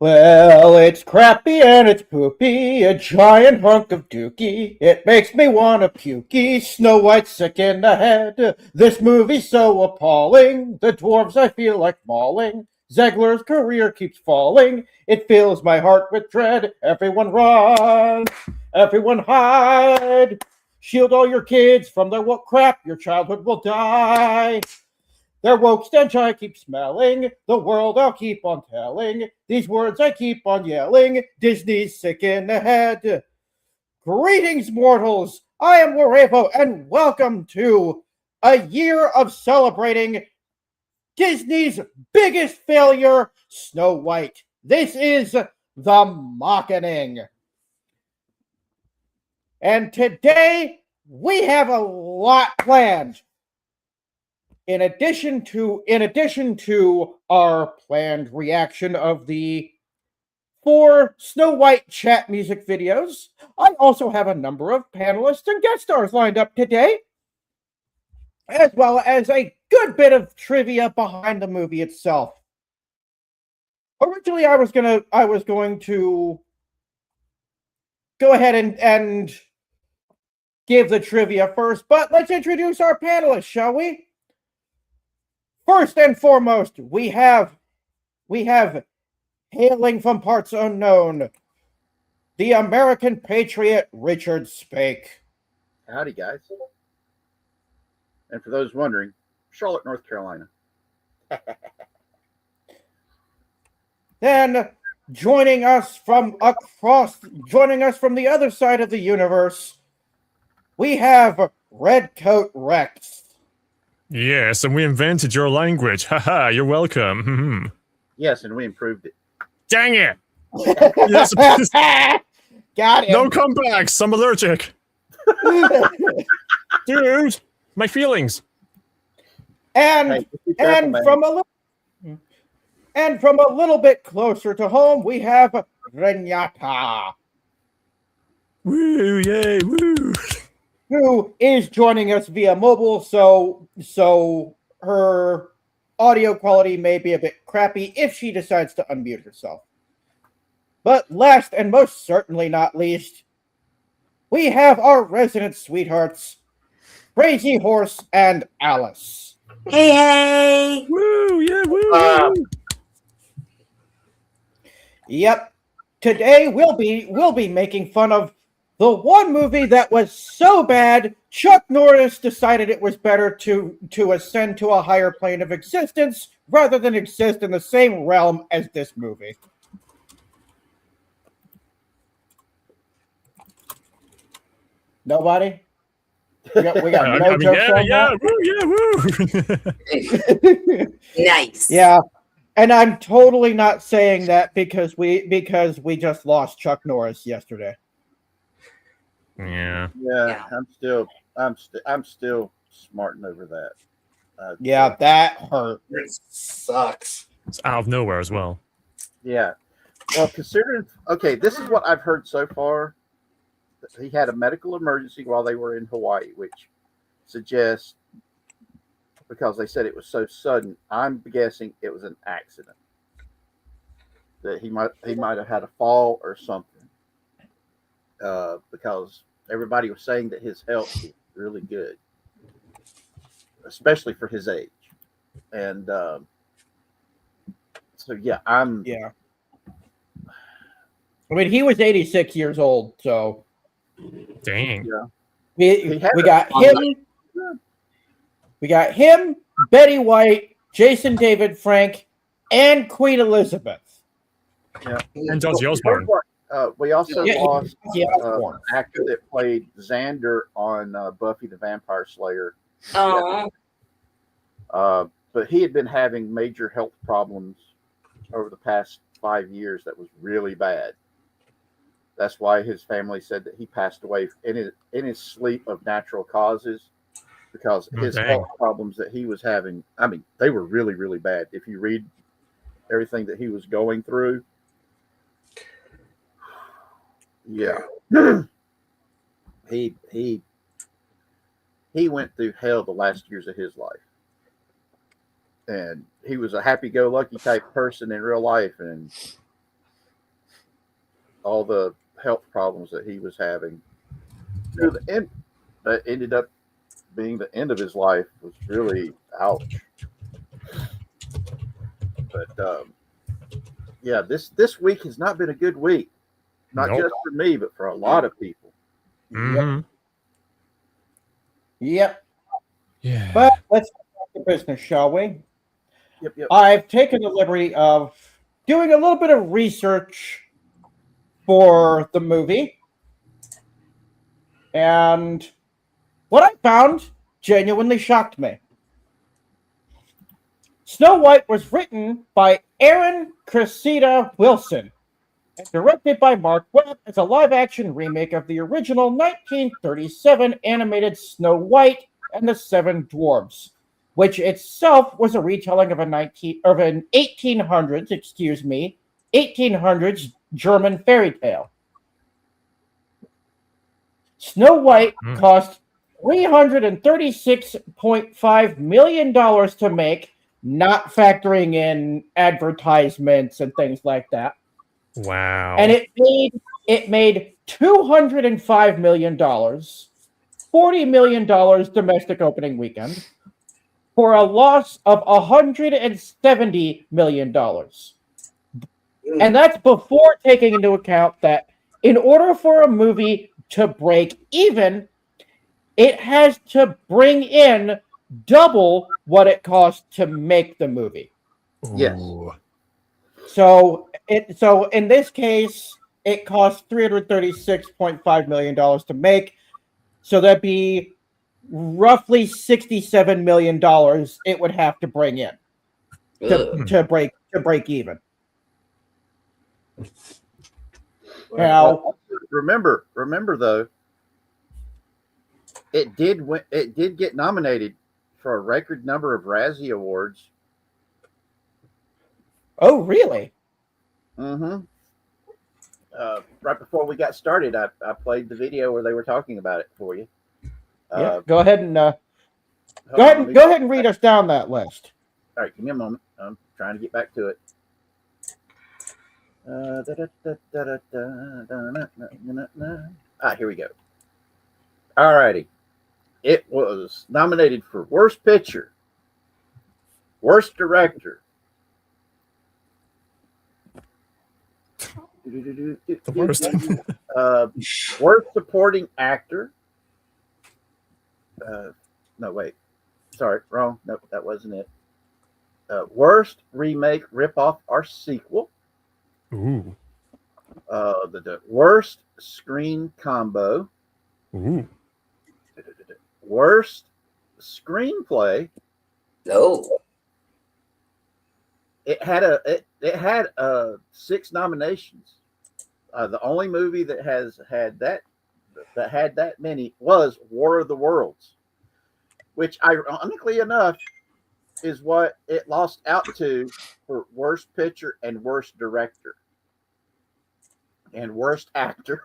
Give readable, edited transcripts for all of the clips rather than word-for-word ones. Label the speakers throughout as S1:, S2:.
S1: Well, it's crappy and it's poopy, a giant hunk of dookie. It makes me wanna pukey, Snow White's sick in the head. This movie's so appalling, the dwarves I feel like mauling. Zegler's career keeps falling, it fills my heart with dread. Everyone run, everyone hide. Shield all your kids from the woke crap, your childhood will die. Their woke stench I keep smelling, the world I'll keep on telling, these words I keep on yelling, Disney's sick in the head. Greetings, mortals, I am Warevo, and welcome to a year of celebrating Disney's biggest failure, Snow White. This is the Mockening. And today, we have a lot planned. In addition to our planned reaction of the 4 Snow White chat music videos, I also have a number of panelists and guest stars lined up today, as well as a good bit of trivia behind the movie itself. Originally, I was going to go ahead and give the trivia first, but let's introduce our panelists, shall we? First and foremost, we have hailing from parts unknown, the American patriot Richard Spake.
S2: Howdy, guys. And for those wondering, Charlotte, North Carolina.
S1: Then joining us from the other side of the universe, we have Redcoat Rex.
S3: Yes, and we invented your language. Haha, you're welcome.
S2: Yes, and we improved it.
S3: Dang it!
S1: Got him.
S3: No comebacks. I'm allergic. Dude, my feelings.
S1: And from a little bit closer to home, we have Renata.
S3: Woo, yay, woo.
S1: Who is joining us via mobile, so her audio quality may be a bit crappy if she decides to unmute herself. But last and most certainly not least, we have our resident sweethearts, Crazy Horse and Alice.
S4: Hey!
S3: Woo, yeah, woo.
S1: Yep. Today we'll be making fun of the one movie that was so bad, Chuck Norris decided it was better to ascend to a higher plane of existence rather than exist in the same realm as this movie. Nobody? We got no jokes on that?
S3: Woo.
S4: Nice.
S1: Yeah. And I'm totally not saying that because we just lost Chuck Norris yesterday.
S3: Yeah.
S2: Yeah, I'm still smarting over that.
S1: Yeah, that hurt.
S4: It sucks.
S3: It's out of nowhere as well.
S2: Yeah. Well, considering, okay, this is what I've heard so far. He had a medical emergency while they were in Hawaii, which suggests, because they said it was so sudden, I'm guessing it was an accident. That he might have had a fall or something. Because everybody was saying that his health was really good, especially for his age. And so, yeah, I
S1: mean, he was 86 years old, so.
S3: Dang.
S2: Yeah.
S1: We got him. We got him, Betty White, Jason David Frank, and Queen Elizabeth.
S2: Yeah.
S3: And Josie Osborne.
S2: We also lost
S1: Osborne.
S2: an actor that played Xander on Buffy the Vampire Slayer.
S4: Oh.
S2: But he had been having major health problems over the past 5 years that was really bad. That's why his family said that he passed away in his sleep of natural causes, because his health problems that he was having, I mean, they were really, really bad. If you read everything that he was going through, yeah. he went through hell the last years of his life. And he was a happy-go-lucky type person in real life, and all the health problems that he was having to the end that ended up being the end of his life was really ouch. But yeah, this week has not been a good week, not
S3: Nope.
S2: just for me, but for a lot of people.
S3: Mm-hmm.
S1: Yep.
S3: Yeah.
S1: But let's get back to business, shall we?
S2: Yep.
S1: I've taken the liberty of doing a little bit of research for the movie, and what I found genuinely shocked me. Snow White was written by Aaron Cressida Wilson and directed by Mark Webb as a live-action remake of the original 1937 animated Snow White and the Seven Dwarfs, which itself was a retelling of an 1800s German fairy tale. Snow White
S3: Mm.
S1: cost $336.5 million to make, not factoring in advertisements and things like that.
S3: Wow.
S1: And it made $205 million, $40 million domestic opening weekend, for a loss of $170 million. And that's before taking into account that in order for a movie to break even, it has to bring in double what it cost to make the movie.
S2: Yes.
S3: Ooh.
S1: So in this case, it cost $336.5 million to make. So that'd be roughly $67 million it would have to bring in to break even. Now,
S2: remember though, it did get nominated for a record number of Razzie Awards.
S1: oh really?
S2: Mm-hmm. Right before we got started, I played the video where they were talking about it for you.
S1: Yeah. Go ahead and read us down that list.
S2: All right, give me a moment. I'm trying to get back to it. Here we go. All righty. It was nominated for Worst Picture, Worst Director,
S3: The worst.
S2: Worst Supporting Actor. No, wait. Sorry, wrong. Nope, that wasn't it. Worst Remake, Ripoff, or Sequel.
S3: Ooh.
S2: The Worst Screen Combo.
S3: Ooh.
S2: Worst Screenplay.
S4: No.
S2: It had 6 nominations. The only movie that had that many was War of the Worlds, which ironically enough is what it lost out to for Worst Picture and Worst Director and Worst Actor.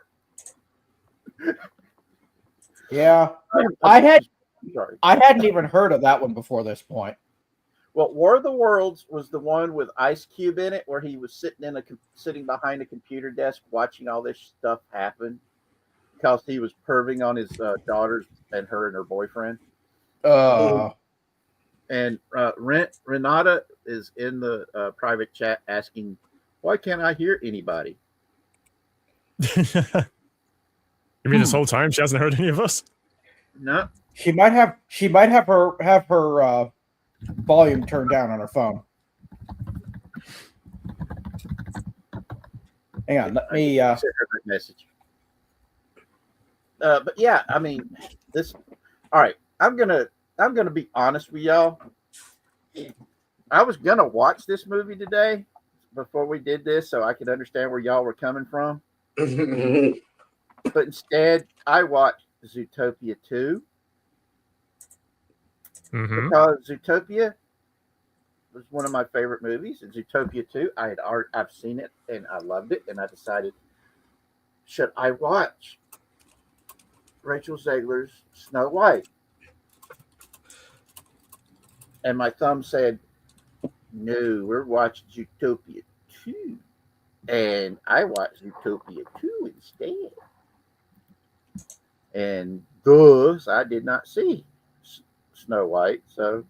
S1: Yeah, I hadn't even heard of that one before this point.
S2: Well, War of the Worlds was the one with Ice Cube in it, where he was sitting behind a computer desk watching all this stuff happen because he was perving on his daughters and her boyfriend. And Renata is in the private chat asking, "Why can't I hear anybody?"
S3: You mean this whole time she hasn't heard any of us?
S2: No.
S1: She might have her volume turned down on her phone. Hang on, let me
S2: send her that message. But yeah, I mean, this. All right, I'm gonna be honest with y'all. I was gonna watch this movie today before we did this, so I could understand where y'all were coming from. But instead, I watched Zootopia 2 because Zootopia was one of my favorite movies. And Zootopia 2, I've seen it and I loved it, and I decided, should I watch Rachel Zegler's Snow White? And my thumb said, no, we're watching Zootopia 2. And I watched Utopia 2 instead. And thus, I did not see Snow White. So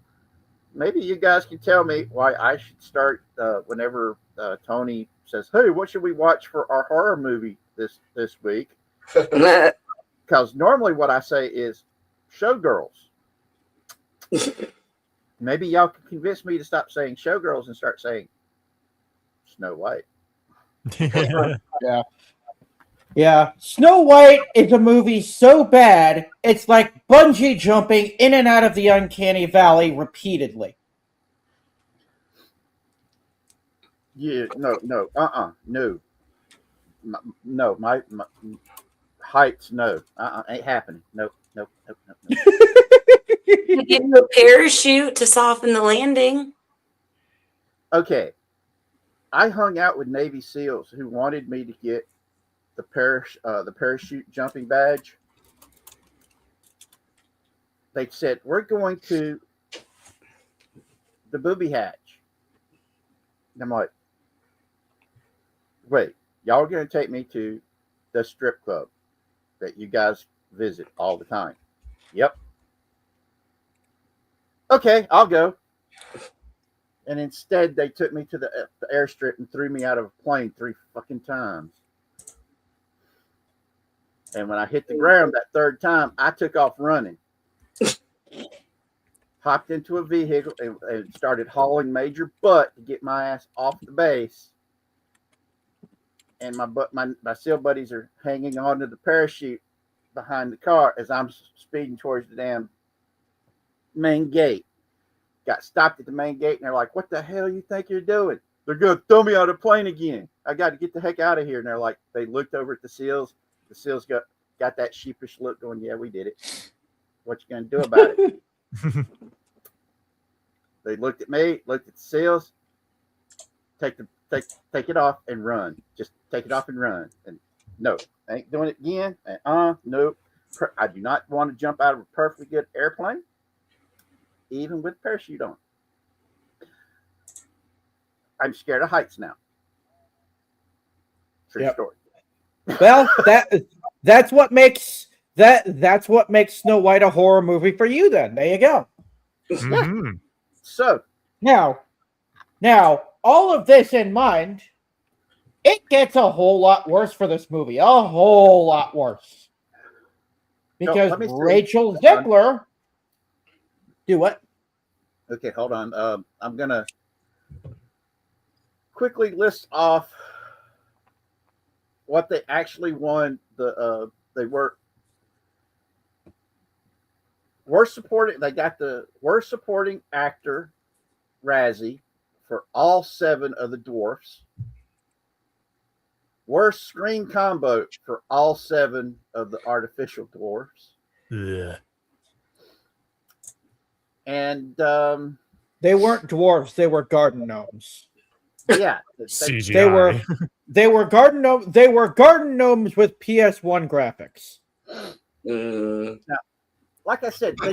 S2: maybe you guys can tell me why I should start whenever Tony says, "Hey, what should we watch for our horror movie this week?" Because normally what I say is Showgirls. Maybe y'all can convince me to stop saying Showgirls and start saying Snow White.
S1: Yeah. Yeah. Snow White is a movie so bad, it's like bungee jumping in and out of the uncanny valley repeatedly.
S2: Yeah, no, no. My heights, no. Ain't happening. Nope.
S4: You give you a parachute to soften the landing.
S2: Okay. I hung out with Navy SEALs who wanted me to get the parachute jumping badge. They said, "We're going to the booby hatch." And I'm like, "Wait, y'all are going to take me to the strip club that you guys visit all the time?" Yep. Okay, I'll go. And instead, they took me to the airstrip and threw me out of a plane 3 fucking times. And when I hit the ground that third time, I took off running. Hopped into a vehicle and started hauling major butt to get my ass off the base. And my SEAL buddies are hanging onto the parachute behind the car as I'm speeding towards the damn main gate. Got stopped at the main gate and they're like, "What the hell you think you're doing?" They're going to throw me out of the plane again. I got to get the heck out of here. And they're like, they looked over at the SEALs. The SEALs got that sheepish look going, "Yeah, we did it. What you going to do about it?" They looked at me, looked at the SEALs. Take it off and run. Just take it off and run. And no, I ain't doing it again. And nope. I do not want to jump out of a perfectly good airplane, even with a parachute on. I'm scared of heights now. True story.
S1: Well, that's what makes Snow White a horror movie for you. Then there you go.
S3: Mm-hmm.
S2: So
S1: now, all of this in mind, it gets a whole lot worse for this movie. A whole lot worse. Because Rachel Zegler. Do what?
S2: Okay, hold on. I'm gonna quickly list off what they actually won. They were worst supporting. They got the worst supporting actor Razzie for all 7 of the dwarfs. Worst screen combo for all 7 of the artificial dwarfs.
S3: Yeah.
S2: And
S1: they weren't dwarves; they were garden gnomes.
S2: Yeah,
S3: CGI.
S1: They were garden gnomes. They were garden gnomes with PS1 graphics.
S2: Now, like I said, they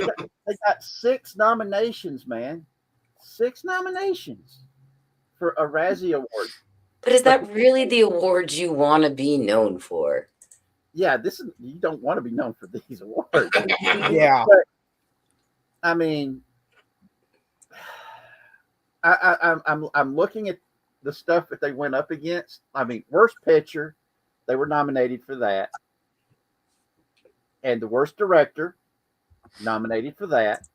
S2: got 6 nominations, man. 6 nominations for a Razzie Award.
S4: But is that really the award you want to be known for?
S2: Yeah, you don't want to be known for these awards.
S1: Yeah.
S2: But, I mean, I'm looking at the stuff that they went up against. I mean, worst picture, they were nominated for that, and the worst director, nominated for that.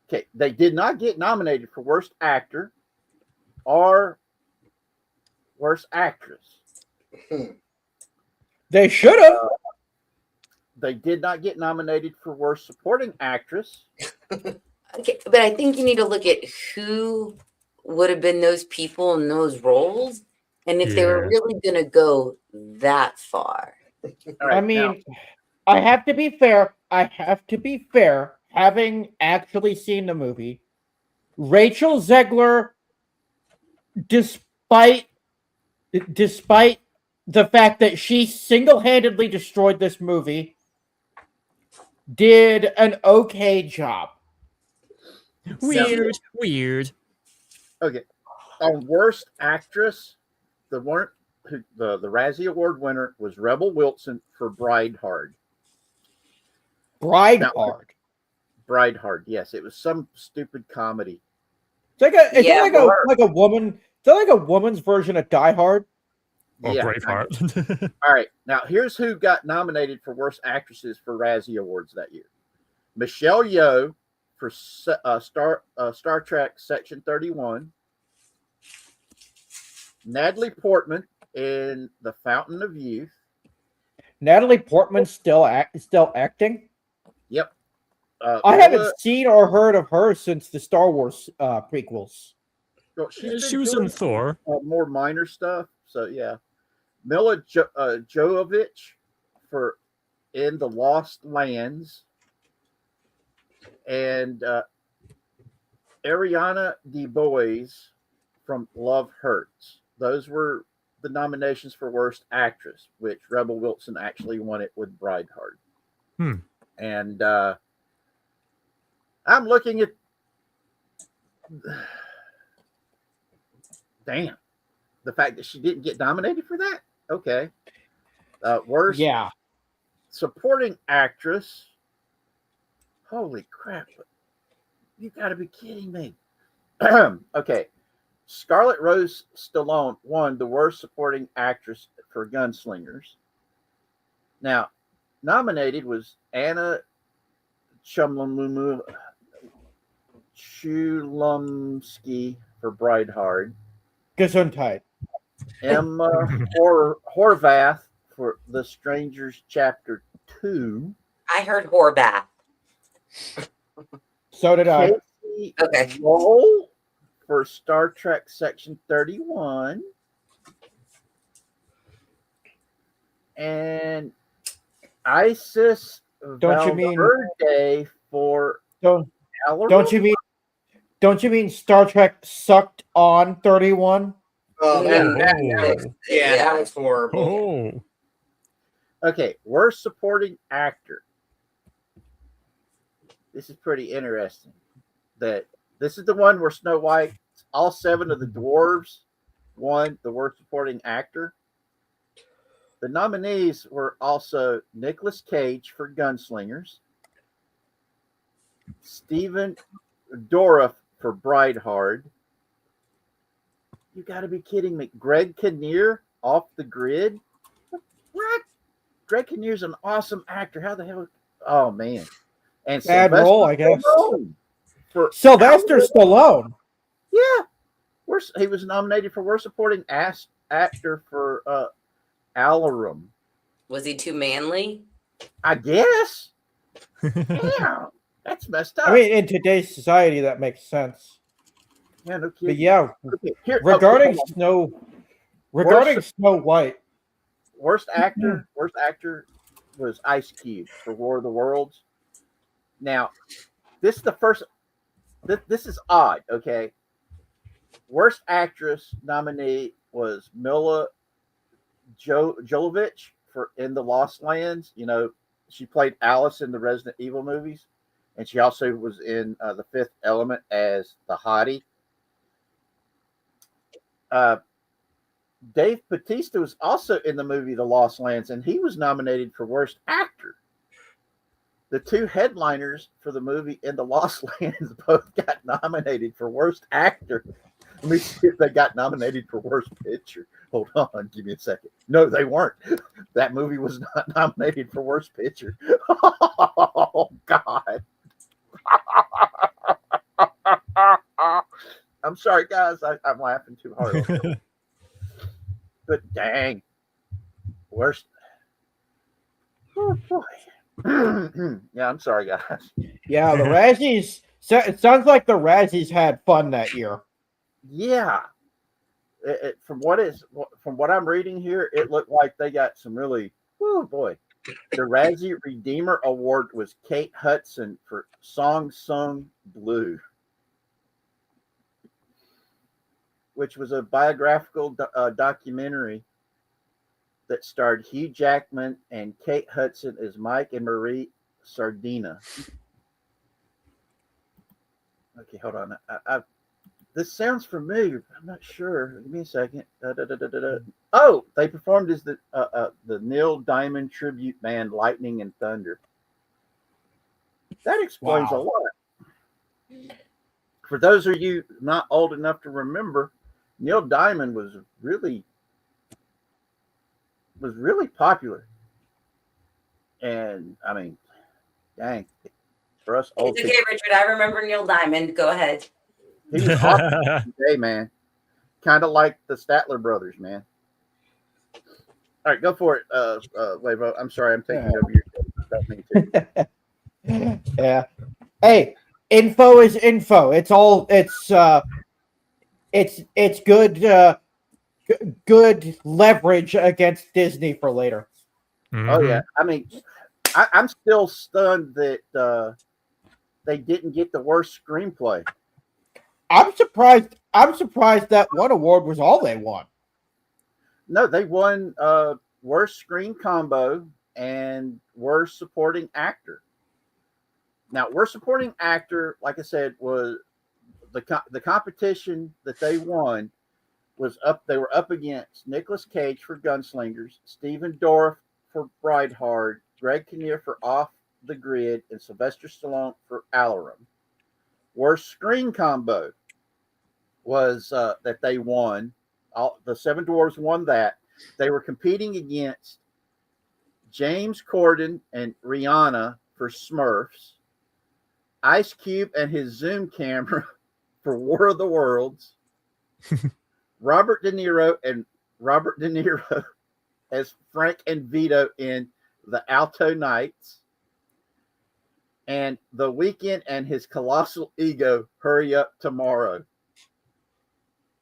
S2: Okay, they did not get nominated for worst actor or worst actress.
S1: They should have.
S2: They did not get nominated for worst supporting actress.
S4: Okay, but I think you need to look at who would have been those people in those roles, and if they were really going to go that far.
S2: Right,
S1: I mean, I have to be fair. Having actually seen the movie, Rachel Zegler, despite the fact that she single-handedly destroyed this movie, did an okay job.
S3: Weird.
S2: Okay. On worst actress, the Razzie Award winner was Rebel Wilson for Bride Hard.
S1: Bride Hard.
S2: Bride Hard, yes. It was some stupid comedy.
S1: Is that
S4: Yeah,
S1: like a woman? Is that like a woman's version of Die Hard?
S3: Or
S2: Yeah.
S3: Braveheart.
S2: All right. Now, here's who got nominated for Worst Actresses for Razzie Awards that year. Michelle Yeoh for Star Trek Section 31. Natalie Portman in The Fountain of Youth.
S1: Natalie Portman still acting.
S2: Yep.
S1: I haven't seen or heard of her since the Star Wars prequels.
S2: Well,
S3: She was in Thor.
S2: More minor stuff. So yeah, Mila Jovovich for In the Lost Lands, and Ariana DeBose from Love Hurts. Those were the nominations for Worst Actress, which Rebel Wilson actually won it with Bride Hard. And I'm looking at. Damn. The fact that she didn't get nominated for that? Okay. Worst supporting actress. Holy crap. You got to be kidding me. Okay. Scarlett Rose Stallone won the worst supporting actress for Gunslingers. Now, nominated was Anna Chulumsky for Bride Hard.
S1: Gesundheit.
S2: Emma Horvath for The Strangers Chapter 2.
S4: I heard Horvath.
S1: So did I.
S2: Casey
S4: Okay.
S2: Roll for Star Trek Section 31. And Isis Valverde for
S1: Don't you mean Star Trek Sucked On 31?
S5: Oh, that was horrible.
S3: Oh.
S2: Okay, worst supporting actor. This is pretty interesting. This is the one where Snow White, all 7 of the dwarves won the worst supporting actor. The nominees were also Nicolas Cage for Gunslingers, Stephen Dorff for Bride Hard. You got to be kidding me. Greg Kinnear, Off the Grid. What? Greg Kinnear's an awesome actor. How the hell? Oh, man. And
S1: bad role, I guess.
S2: For
S1: Sylvester Stallone.
S2: Yeah. He was nominated for Worst Supporting Actor for Alarum.
S4: Was he too manly?
S2: I guess. Damn. That's messed up.
S1: I mean, in today's society, that makes sense.
S2: Yeah, no kidding.
S1: But yeah,
S2: Okay,
S1: regarding Snow White.
S2: Worst actor was Ice Cube for War of the Worlds. Now, this is the first. This is odd. Okay, worst actress nominee was Mila Jovovich for In the Lost Lands. You know, she played Alice in the Resident Evil movies, and she also was in The Fifth Element as the hottie. Dave Bautista was also in the movie The Lost Lands, and he was nominated for Worst Actor. The 2 headliners for the movie In the Lost Lands both got nominated for Worst Actor. Let me see if they got nominated for Worst Picture. Hold on, give me a second. No, they weren't. That movie was not nominated for Worst Picture. Oh, God. I'm sorry, guys. I'm laughing too hard. But dang. Worst. Oh, boy. Yeah, I'm sorry, guys.
S1: Yeah, the Razzies. It sounds like the Razzies had fun that year.
S2: Yeah. From what I'm reading here, it looked like they got some really. Oh boy. The Razzie Redeemer Award was Kate Hudson for Song Sung Blue, which was a biographical documentary that starred Hugh Jackman and Kate Hudson as Mike and Marie Sardina. Okay, hold on. this sounds familiar. I'm not sure. Give me a second. Oh, they performed as the Neil Diamond tribute band, Lightning and Thunder. That explains a lot. For those of you not old enough to remember, Neil Diamond was really popular. And I mean, dang, for us old
S4: It's okay, Richard. I remember Neil Diamond. Go ahead.
S2: he was awesome today, man. Kind of like the Statler brothers, man. All right, go for it, Levo. I'm sorry, I'm taking over your show.
S1: Yeah. Hey, info is info. It's good good leverage against Disney for later.
S2: Oh yeah, I mean, I'm still stunned that they didn't get the worst screenplay.
S1: I'm surprised that one award was all they won.
S2: No, they won worst screen combo and worst supporting actor. Now, worst supporting actor, like I said, was the competition that they won was up. They were up against Nicolas Cage for Gunslingers, Stephen Dorff for Brideheart, Greg Kinnear for Off the Grid, and Sylvester Stallone for Alarum. Worst screen combo was that they won. The Seven Dwarfs won that. They were competing against James Corden and Rihanna for Smurfs, Ice Cube and his Zoom camera for War of the Worlds, Robert De Niro as Frank and Vito in The Alto Nights, and The Weeknd and his colossal ego, Hurry Up Tomorrow.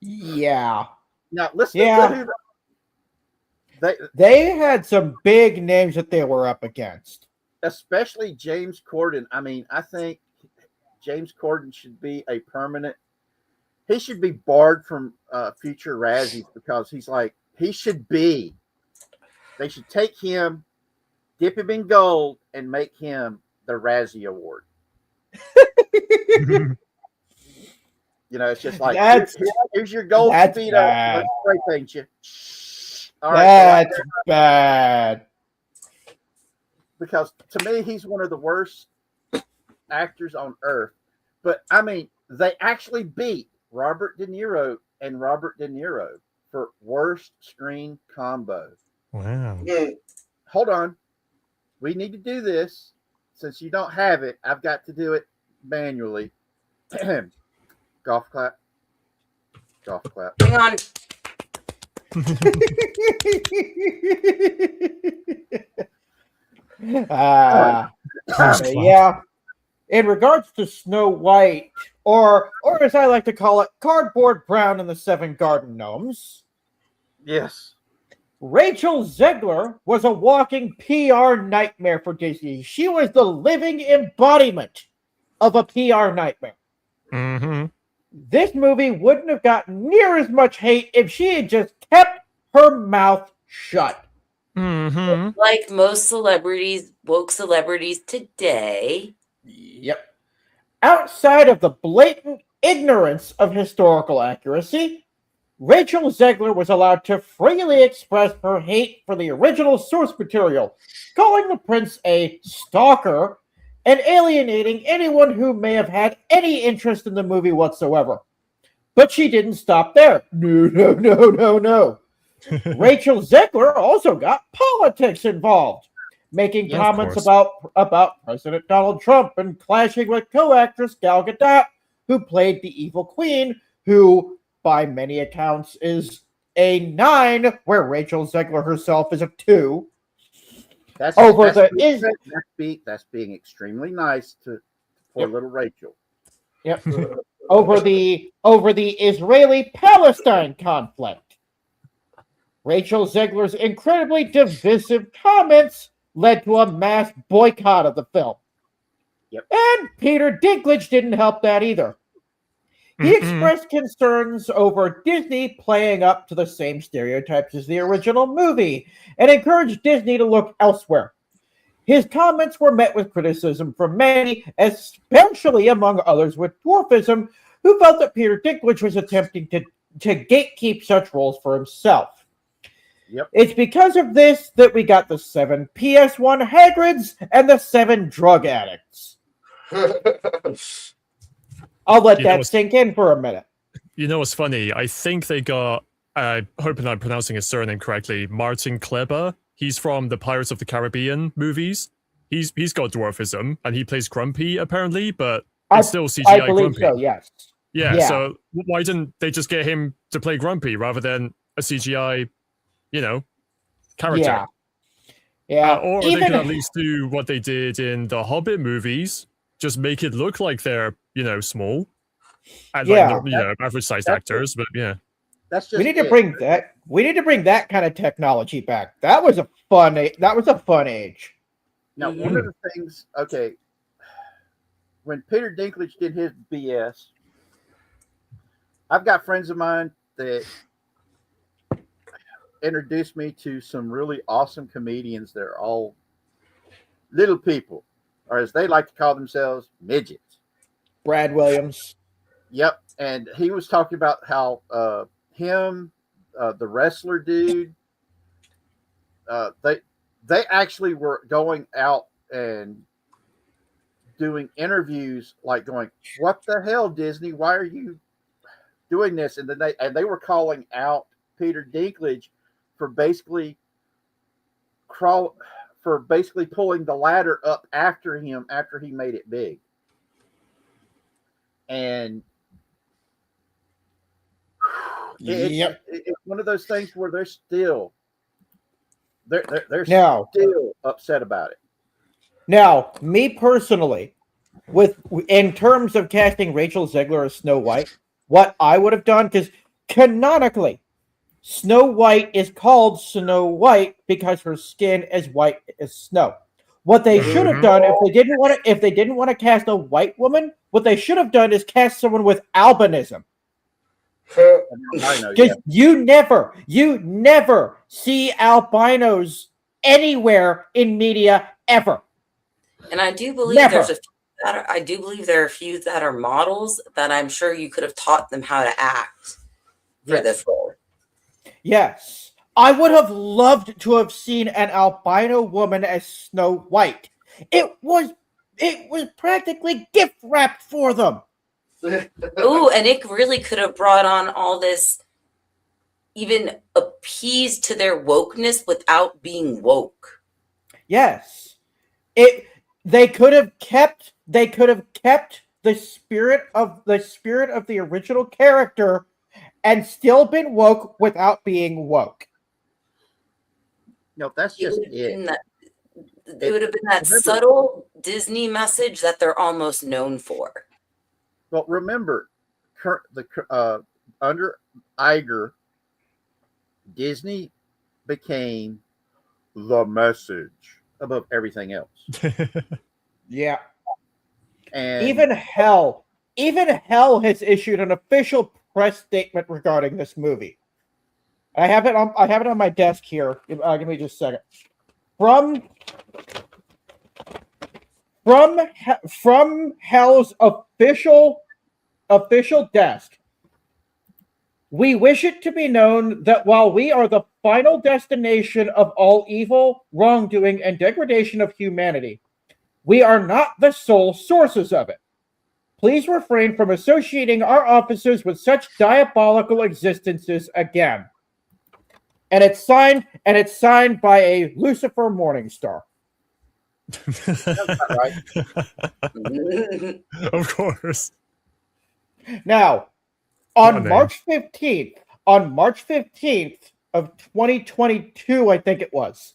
S1: Yeah.
S2: Now listen to who
S1: they had some big names that they were up against.
S2: Especially James Corden. I mean, I think James Corden should be he should be barred from future Razzies because they should take him, dip him in gold, and make him the Razzie Award. It's just like, here's your gold speedo. Let's spray paint you. All right,
S1: that's bad.
S2: Because to me, he's one of the worst actors on earth. But I mean, they actually beat Robert De Niro and Robert De Niro for worst screen combo.
S3: Wow.
S2: Hold on. We need to do this. Since you don't have it, I've got to do it manually. Golf clap. Golf clap.
S4: Hang on.
S1: Yeah. In regards to Snow White, or as I like to call it, Cardboard Brown and the Seven Garden Gnomes.
S2: Yes.
S1: Rachel Zegler was a walking PR nightmare for Disney. She was the living embodiment of a PR nightmare.
S3: Mm-hmm.
S1: This movie wouldn't have gotten near as much hate if she had just kept her mouth shut.
S3: Mm-hmm.
S4: Like most woke celebrities today.
S1: Yep. Outside of the blatant ignorance of historical accuracy, Rachel Zegler was allowed to freely express her hate for the original source material, calling the prince a stalker and alienating anyone who may have had any interest in the movie whatsoever. But she didn't stop there. No. Rachel Zegler also got politics involved, making comments about President Donald Trump and clashing with co-actress Gal Gadot, who played the evil queen, who, by many accounts, is a 9, where Rachel Zegler herself is a 2.
S2: That's being extremely nice to poor little Rachel.
S1: Yep. over the Israeli-Palestine conflict. Rachel Zegler's incredibly divisive comments led to a mass boycott of the film.
S2: Yep.
S1: And Peter Dinklage didn't help that either. He expressed concerns over Disney playing up to the same stereotypes as the original movie and encouraged Disney to look elsewhere. His comments were met with criticism from many, especially among others with dwarfism, who felt that Peter Dinklage was attempting to gatekeep such roles for himself.
S2: Yep.
S1: It's because of this that we got the 7 PS1 Hagrids and the 7 drug addicts. I'll let that sink in for a minute.
S3: You know what's funny? I think they got, I hope I'm pronouncing his surname correctly, Martin Kleber. He's from the Pirates of the Caribbean movies. He's got dwarfism, and he plays Grumpy, apparently, but it's still CGI
S1: I believe
S3: Grumpy.
S1: so, yes.
S3: Yeah, so why didn't they just get him to play Grumpy rather than a CGI, character?
S1: Yeah.
S3: Or they could at least do what they did in the Hobbit movies, just make it look like they're, small. And average-sized actors, but yeah.
S2: That's just
S1: we need to bring that kind of technology back. That was a fun age.
S2: Now, one of the things, okay, when Peter Dinklage did his BS, I've got friends of mine that introduced me to some really awesome comedians that are all little people, or as they like to call themselves, midgets.
S1: Brad Williams.
S2: Yep, and he was talking about how the wrestler dude, they actually were going out and doing interviews, like going, "What the hell, Disney? Why are you doing this?" And then they were calling out Peter Dinklage for basically pulling the ladder up after him after he made it big. And it's one of those things where they're still still upset about it.
S1: Now, me personally, in terms of casting Rachel Zegler as Snow White, what I would have done, because canonically, Snow White is called Snow White because her skin is white as snow. What they should have done, if they didn't want to cast a white woman, what they should have done is cast someone with albinism. Because you never see albinos anywhere in media ever.
S4: And I do believe there are a few that are models that I'm sure you could have taught them how to act for this role.
S1: Yes. I would have loved to have seen an albino woman as Snow White. It was practically gift wrapped for them.
S4: Ooh, and it really could have brought on all this, even appeased to their wokeness without being woke.
S1: Yes. They could have kept the spirit of the original character and still been woke without being woke.
S2: No, that's just it.
S4: It would have been that subtle Disney message that they're almost known for.
S2: Well, remember, under Iger, Disney became the message above everything else.
S1: Yeah.
S2: And
S1: even Hell has issued an official press statement regarding this movie. I have it on my desk here. Give me just a second. From Hell's official desk. We wish it to be known that while we are the final destination of all evil, wrongdoing, and degradation of humanity, we are not the sole sources of it. Please refrain from associating our officers with such diabolical existences again. And it's signed by a Lucifer Morningstar.
S2: right.
S3: Of course.
S1: Now, on March 15th of 2022, I think it was,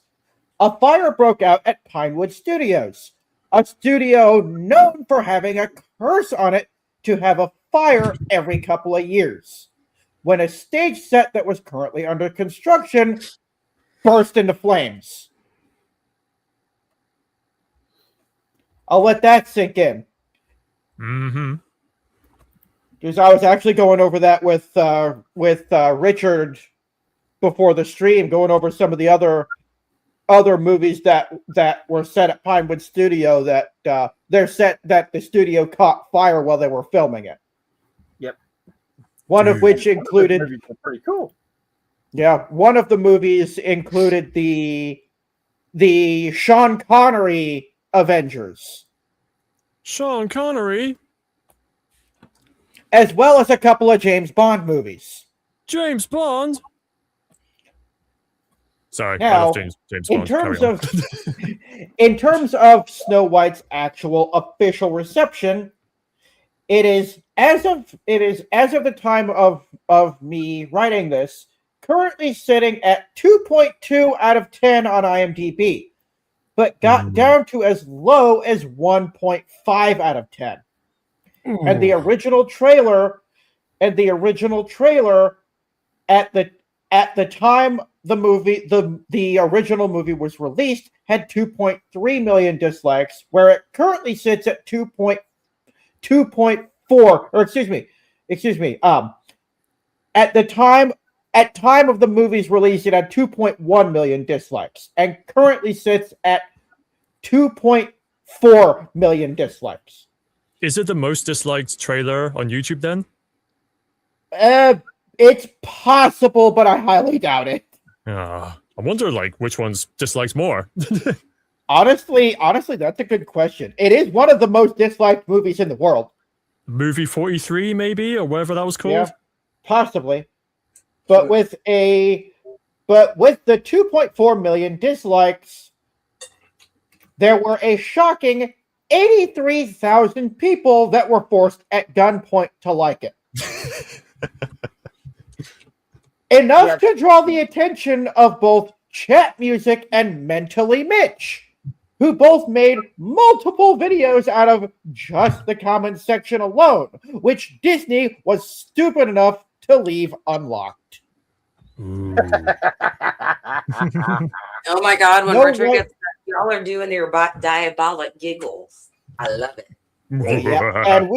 S1: a fire broke out at Pinewood Studios, a studio known for having a curse on it to have a fire every couple of years, when a stage set that was currently under construction burst into flames. I'll let that sink in.
S3: Mm-hmm.
S1: Because I was actually going over that with Richard before the stream, going over some of the other movies that were set at Pinewood Studio that the studio caught fire while they were filming it. One of which
S2: Those
S1: included,
S2: movies were pretty cool.
S1: yeah, one of the movies included the Sean Connery Avengers,
S3: Sean Connery,
S1: as well as a couple of James Bond movies.
S3: James Bond. Sorry, I
S1: Now,
S3: love James
S1: in
S3: Bond.
S1: terms
S3: Carry on.
S1: of in terms of Snow White's actual official reception, it is as of the time of me writing this, currently sitting at 2.2 out of 10 on IMDb, but got down to as low as 1.5 out of 10. And the original trailer at the time the original movie was released had 2.3 million dislikes, where it currently sits at 2.4, or excuse me, at time of the movie's release it had 2.1 million dislikes and currently sits at 2.4 million dislikes.
S3: Is it the most disliked trailer on YouTube then?
S1: It's possible, but I highly doubt it.
S3: I wonder, like, which one's disliked more.
S1: Honestly, that's a good question. It is one of the most disliked movies in the world.
S3: Movie 43, maybe, or whatever that was called.
S1: Yeah, possibly. But with the 2.4 million dislikes, there were a shocking 83,000 people that were forced at gunpoint to like it. Enough to draw the attention of both Chat Music and Mentally Mitch, who both made multiple videos out of just the comment section alone, which Disney was stupid enough to leave unlocked.
S4: Oh my God, when
S1: No
S4: Richard
S1: way.
S4: gets that, y'all are doing your diabolic giggles. I love it.
S1: Yeah,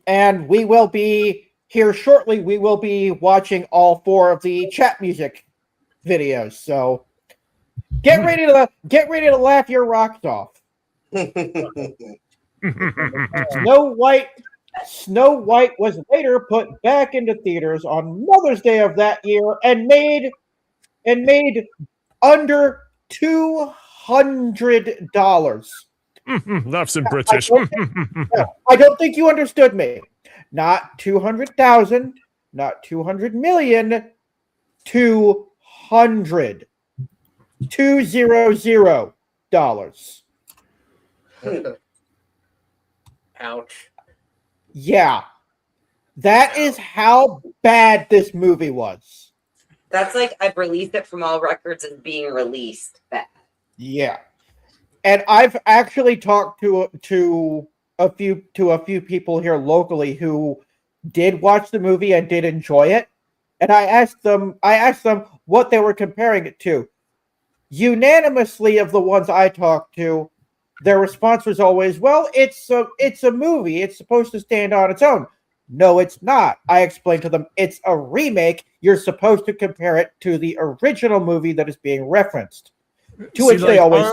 S1: and we will be here shortly. We will be watching all 4 of the Chat Music videos. So get ready to laugh your rocks off. Snow White was later put back into theaters on Mother's Day of that year and made under $200.
S3: That's in British.
S1: I don't think you understood me. Not 200,000, not 200 million, 200. $200.
S5: Ouch.
S1: Yeah. That is how bad this movie was.
S4: That's like I've released it from all records and being released. Bad.
S1: Yeah. And I've actually talked to a few people here locally who did watch the movie and did enjoy it. And I asked them what they were comparing it to. Unanimously of the ones I talked to, their response was always, well, it's a movie. It's supposed to stand on its own. No, it's not. I explained to them, it's a remake. You're supposed to compare it to the original movie that is being referenced. To which they always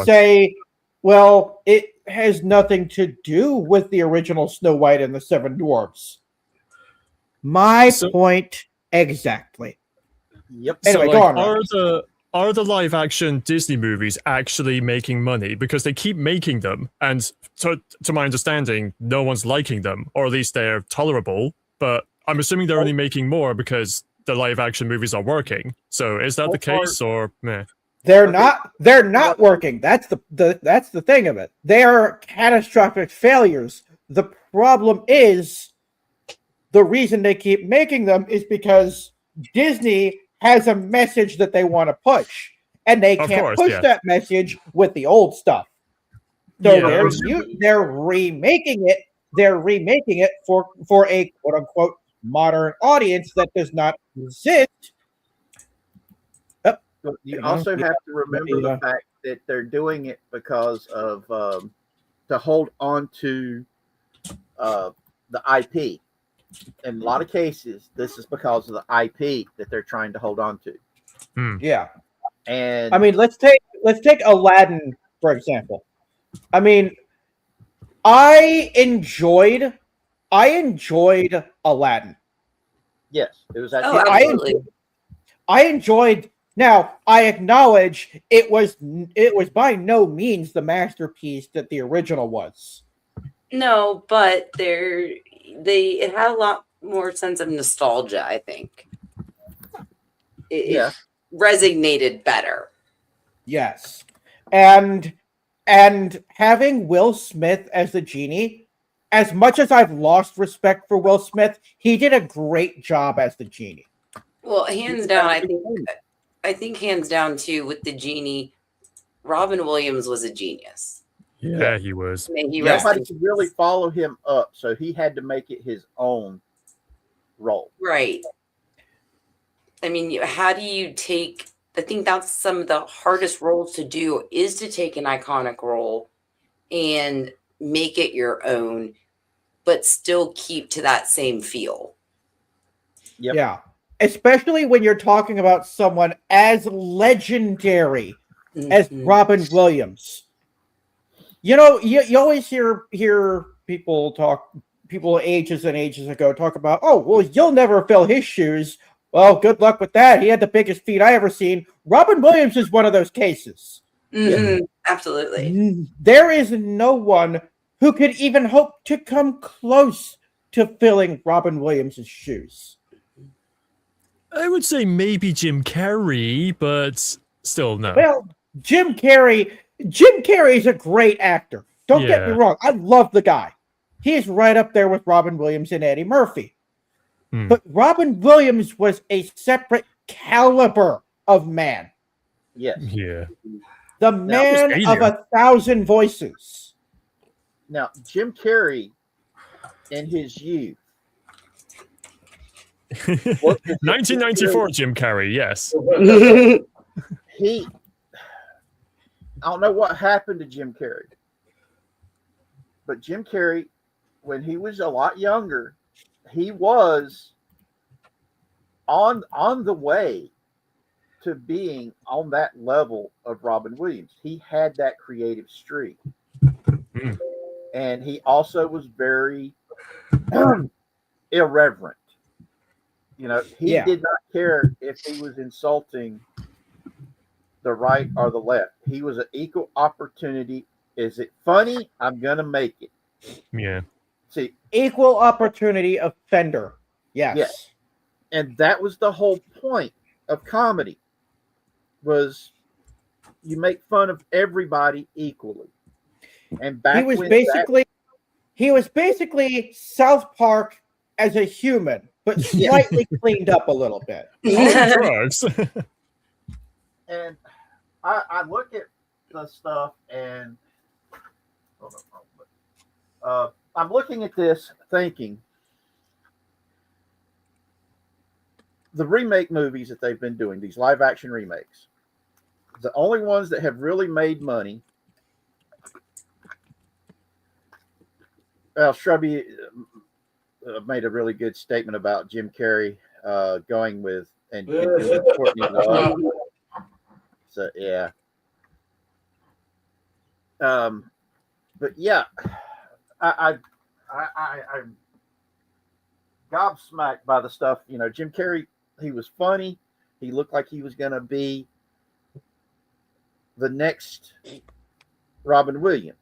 S1: say, well, it has nothing to do with the original Snow White and the Seven Dwarfs. My point exactly.
S2: Yep.
S1: Anyway,
S3: so,
S1: go
S3: like,
S1: on.
S3: are the live action Disney movies actually making money? Because they keep making them, and to my understanding, no one's liking them, or at least they're tolerable. But I'm assuming they're only making more because the live action movies are working. So is that the case, or meh?
S1: They're not working. That's the thing of it. They are catastrophic failures. The problem is the reason they keep making them is because Disney has a message that they want to push, and they can't push that message with the old stuff. So they're remaking it. They're remaking it for a quote unquote modern audience that does not exist.
S2: But you also have to remember the fact that they're doing it because of to hold on to the IP. In a lot of cases, this is because of the IP that they're trying to hold on to.
S1: Yeah,
S2: and
S1: I mean, let's take Aladdin for example. I mean, I enjoyed I enjoyed Aladdin.
S2: Yes, it was
S4: Oh,
S2: actually.
S4: absolutely.
S1: I enjoyed. Now, I acknowledge it was by no means the masterpiece that the original was.
S6: No, but it had a lot more sense of nostalgia, I think. It resonated better.
S1: Yes, and having Will Smith as the genie, as much as I've lost respect for Will Smith, he did a great job as the genie.
S6: Well, hands down, I think hands down too with the genie, Robin Williams was a genius.
S3: Yeah, he was.
S6: May he rest
S2: Nobody
S6: in
S2: could really
S6: peace.
S2: follow him up, so he had to make it his own role.
S6: Right. I mean, how do you take? I think that's some of the hardest roles to do is to take an iconic role and make it your own, but still keep to that same feel.
S2: Yep.
S1: Yeah, especially when you're talking about someone as legendary as
S6: Mhm.
S1: Robin Williams. You know, you always hear people ages and ages ago talk about, oh, well, you'll never fill his shoes. Well, good luck with that. He had the biggest feet I ever seen. Robin Williams is one of those cases.
S6: Absolutely.
S1: There is no one who could even hope to come close to filling Robin Williams' shoes.
S3: I would say maybe Jim Carrey, but still no.
S1: Well, Jim Carrey is a great actor. Don't get me
S3: Yeah.
S1: wrong. I love the guy. He's right up there with Robin Williams and Eddie Murphy. But Robin Williams was a separate caliber of man.
S2: Yes.
S3: Yeah.
S1: The man of 1,000 voices.
S2: Now, Jim Carrey in his youth.
S3: 1994 Jim Carrey, yes.
S2: I don't know what happened to Jim Carrey, but Jim Carrey, when he was a lot younger, he was on the way to being on that level of Robin Williams. He had that creative streak. And he also was very irreverent. You know, he did not care if he was insulting the right or the left. He was an equal opportunity. Is it funny? I'm going to make it.
S3: Yeah.
S2: See,
S1: equal opportunity offender. Yes.
S2: Yes. And that was the whole point of comedy, was you make fun of everybody equally. And back
S1: he was basically South Park as a human, but slightly cleaned up a little bit.
S3: Drugs.
S2: And I look at the stuff and I'm looking at this thinking the remake movies that they've been doing, these live action remakes, the only ones that have really made money. Well, Shrubby made a really good statement about Jim Carrey going with and doing Courtney Love. So yeah, but yeah, I'm gobsmacked by the stuff. You know, Jim Carrey, he was funny. He looked like he was going to be the next Robin Williams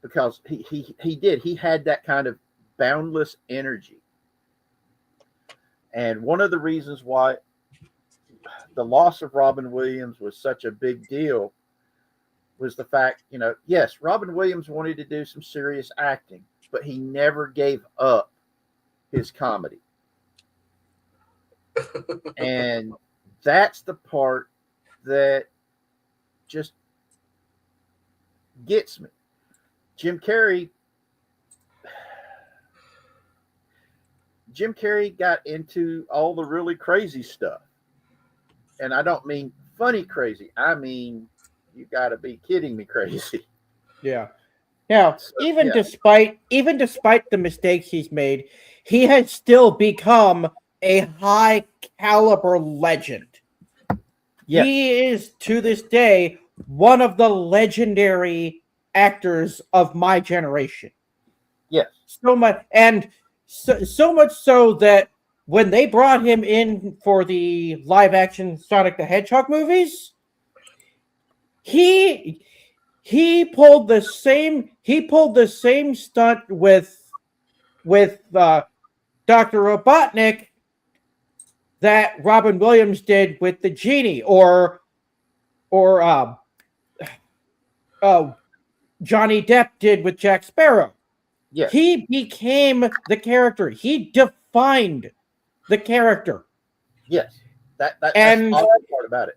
S2: because he did. He had that kind of boundless energy. And one of the reasons why the loss of Robin Williams was such a big deal was the fact, you know, yes, Robin Williams wanted to do some serious acting, but he never gave up his comedy. And that's the part that just gets me. Jim Carrey got into all the really crazy stuff. And I don't mean funny crazy. I mean, you got to be kidding me crazy.
S1: Yeah. Now, despite the mistakes he's made, he has still become a high caliber legend. Yes. He is to this day one of the legendary actors of my generation.
S2: Yes.
S1: So much, and so much so that when they brought him in for the live action Sonic the Hedgehog movies, he pulled the same stunt with Dr. Robotnik that Robin Williams did with the genie, or Johnny Depp did with Jack Sparrow.
S2: Yes.
S1: He became the character. He defined the character.
S2: Yes. That's
S1: And-
S2: the awesome part about it.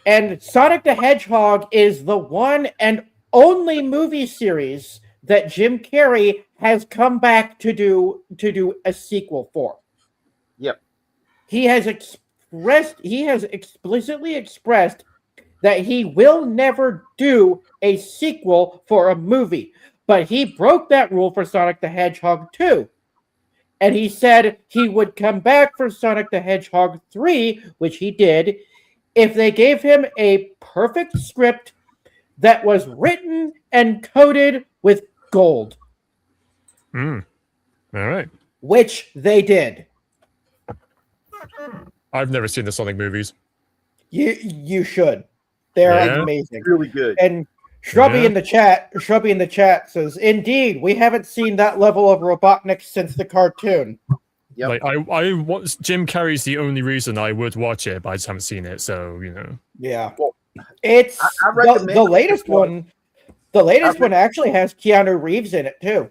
S1: And Sonic the Hedgehog is the one and only movie series that Jim Carrey has come back to do a sequel for.
S2: Yep.
S1: He has explicitly expressed that he will never do a sequel for a movie. But he broke that rule for Sonic the Hedgehog 2. And he said he would come back for Sonic the Hedgehog 3, which he did, if they gave him a perfect script that was written and coded with gold.
S3: All right.
S1: Which they did.
S3: I've never seen the Sonic movies.
S1: You should. They're amazing.
S2: Really good.
S1: And Shrubby in the chat says, "Indeed, we haven't seen that level of Robotnik since the cartoon."
S2: Yep.
S3: Like Jim Carrey's the only reason I would watch it, but I just haven't seen it. So
S1: Yeah, it's
S2: I recommend
S1: the latest one. The latest one actually has Keanu Reeves in it too.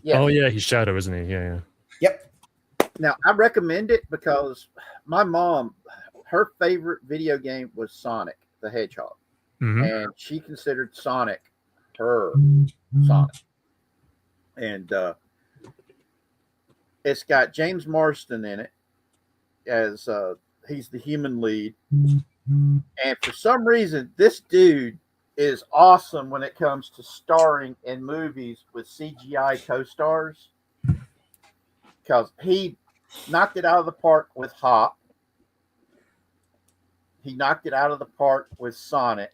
S2: Yeah.
S3: Oh yeah, he's Shadow, isn't he? Yeah.
S1: Yep.
S2: Now I recommend it because my mom, her favorite video game was Sonic the Hedgehog. And she considered Sonic her Sonic. And it's got James Marsden in it as he's the human lead. And for some reason, this dude is awesome when it comes to starring in movies with CGI co-stars, because he knocked it out of the park with Hop. He knocked it out of the park with Sonic.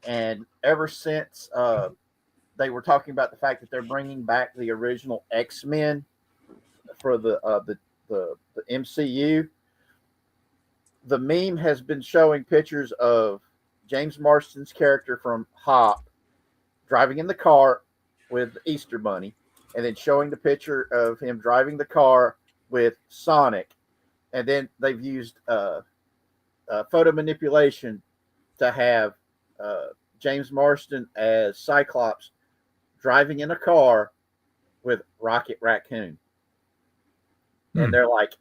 S2: And ever since they were talking about the fact that they're bringing back the original X-Men for the MCU, the meme has been showing pictures of James Marsden's character from Hop driving in the car with the Easter Bunny, and then showing the picture of him driving the car with Sonic. And then they've used photo manipulation to have James Marsden as Cyclops driving in a car with Rocket Raccoon. And they're like,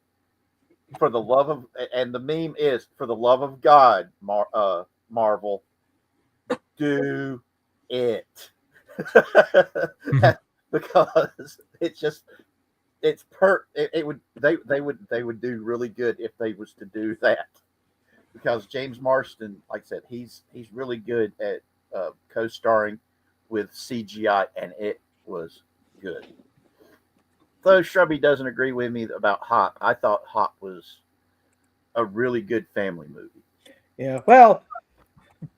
S2: for the love of, and the meme is, for the love of God, Marvel, do it. Because it's just, they would do really good if they was to do that. Because James Marsden, like I said, he's really good at co-starring with CGI, and it was good. Though Shrubby doesn't agree with me about Hop, I thought Hop was a really good family movie.
S1: Yeah, well,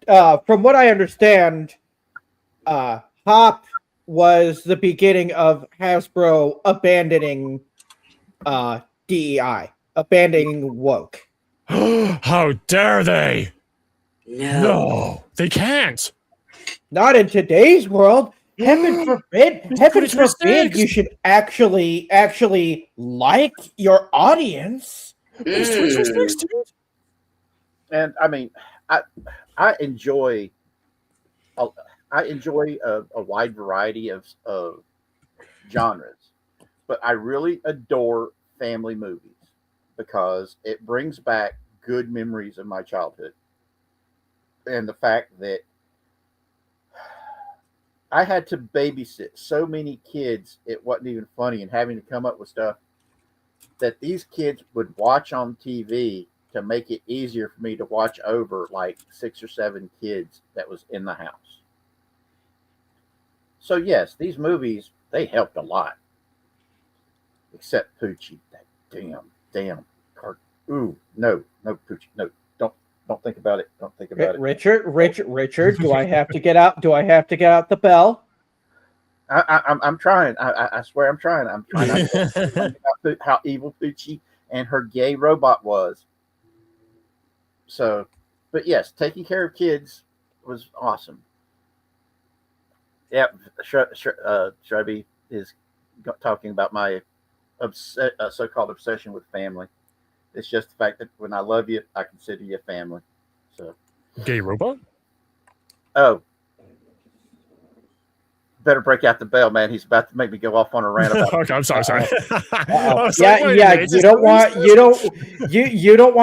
S1: from what I understand, Hop was the beginning of Hasbro abandoning DEI, abandoning woke.
S3: How dare they?
S6: No.
S3: They can't.
S1: Not in today's world. Heaven forbid. Heaven
S3: 2026.
S1: forbid you should actually like your audience.
S3: It's 2026, dude.
S2: And I mean, I enjoy a wide variety of genres, but I really adore family movies because it brings back good memories of my childhood. And the fact that I had to babysit so many kids, it wasn't even funny, and having to come up with stuff that these kids would watch on TV to make it easier for me to watch over like 6 or 7 kids that was in the house. So yes, these movies, they helped a lot. Except Poochie. That damn cart. Ooh, no, Poochie. No, don't think about it. Don't think about it.
S1: Richard, do I have to get out the bell?
S2: I'm trying. I swear I'm trying. I'm trying not to think about how evil Poochie and her gay robot was. So, but yes, taking care of kids was awesome. Yep, Shrubby is talking about my so-called obsession with family. It's just the fact that when I love you, I consider you family. So,
S3: Gay robot?
S2: oh, better break out the bell, man. He's about to make me go off on a rant about.
S3: Okay, I'm sorry. Sorry. I was
S1: Yeah,
S3: like, wait a
S1: yeah.
S3: minute,
S1: You
S3: is
S1: don't
S3: this-
S1: want you don't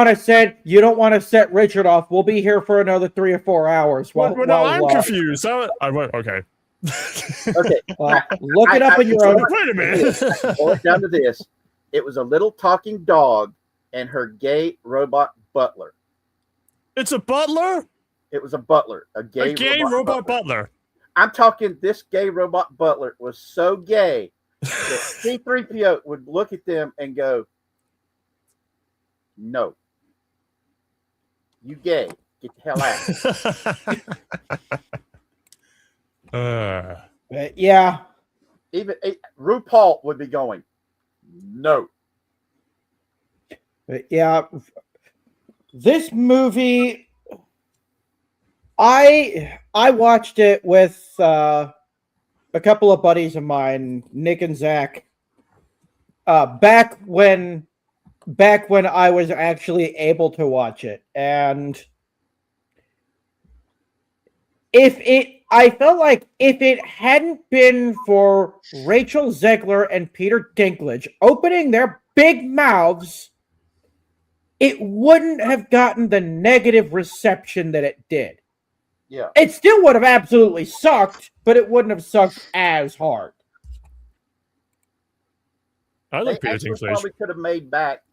S1: want to set Richard off. We'll be here for another 3 or 4 hours.
S3: Well, now I'm confused. I went okay.
S2: Okay,
S1: look it up in your own.
S3: Wait a minute.
S2: boil it down to this: it was a little talking dog and her gay robot butler.
S3: It's a butler?
S2: It was a butler, a
S3: A gay robot butler.
S2: I'm talking. This gay robot butler was so gay that C-3PO would look at them and go, "No, you gay. Get the hell out."
S1: Yeah.
S2: Even RuPaul would be going, "No."
S1: Yeah. This movie, I watched it with a couple of buddies of mine, Nick and Zach, back when I was actually able to watch it, and I felt like if it hadn't been for Rachel Zegler and Peter Dinklage opening their big mouths, it wouldn't have gotten the negative reception that it did.
S2: Yeah.
S1: It still would have absolutely sucked, but it wouldn't have sucked as hard.
S3: I like
S2: They
S3: Peter
S2: actually
S3: Dinklage.
S2: probably could have made back.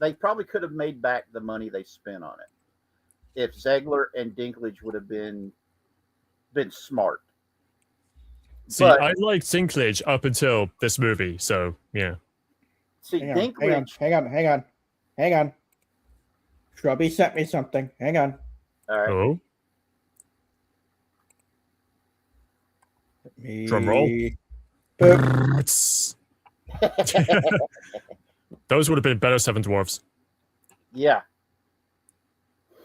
S2: They probably could have made back the money they spent on it if Zegler and Dinklage would have been smart.
S3: See,
S2: But-
S3: I liked Dinklage up until this movie, so yeah.
S2: See, Dinklage.
S1: Hang on. Shrubby sent me something. Hang on.
S2: All right.
S3: Oh,
S1: Me...
S3: drum roll.
S1: Boop.
S3: Those would have been better Seven Dwarfs.
S2: Yeah.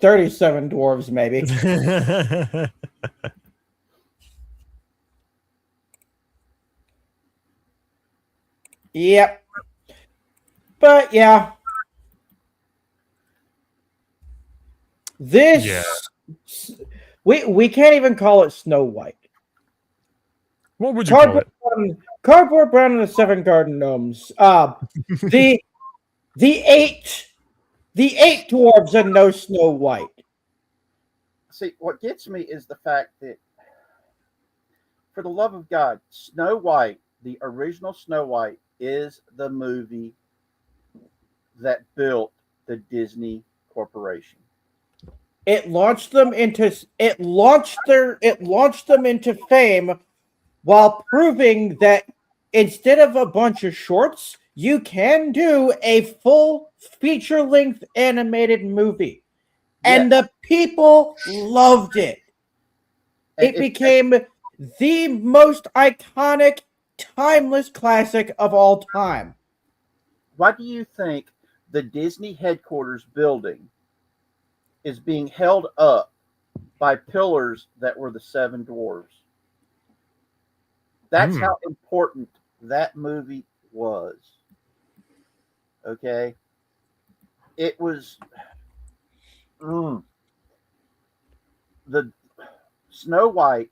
S1: 37 dwarves, maybe. Yep. But yeah. This we can't even call it Snow White.
S3: What would you call it?
S1: Cardboard Brown and the Seven Garden Gnomes. The eight dwarves and no Snow White.
S2: See, what gets me is the fact that, for the love of God, Snow White, the original Snow White, is the movie that built the Disney Corporation.
S1: It launched them into fame while proving that instead of a bunch of shorts, you can do a full feature-length animated movie. And the people loved it. It became the most iconic, timeless classic of all time.
S2: Why do you think the Disney headquarters building is being held up by pillars that were the Seven Dwarves? That's how important that movie was. Okay? It was the Snow White.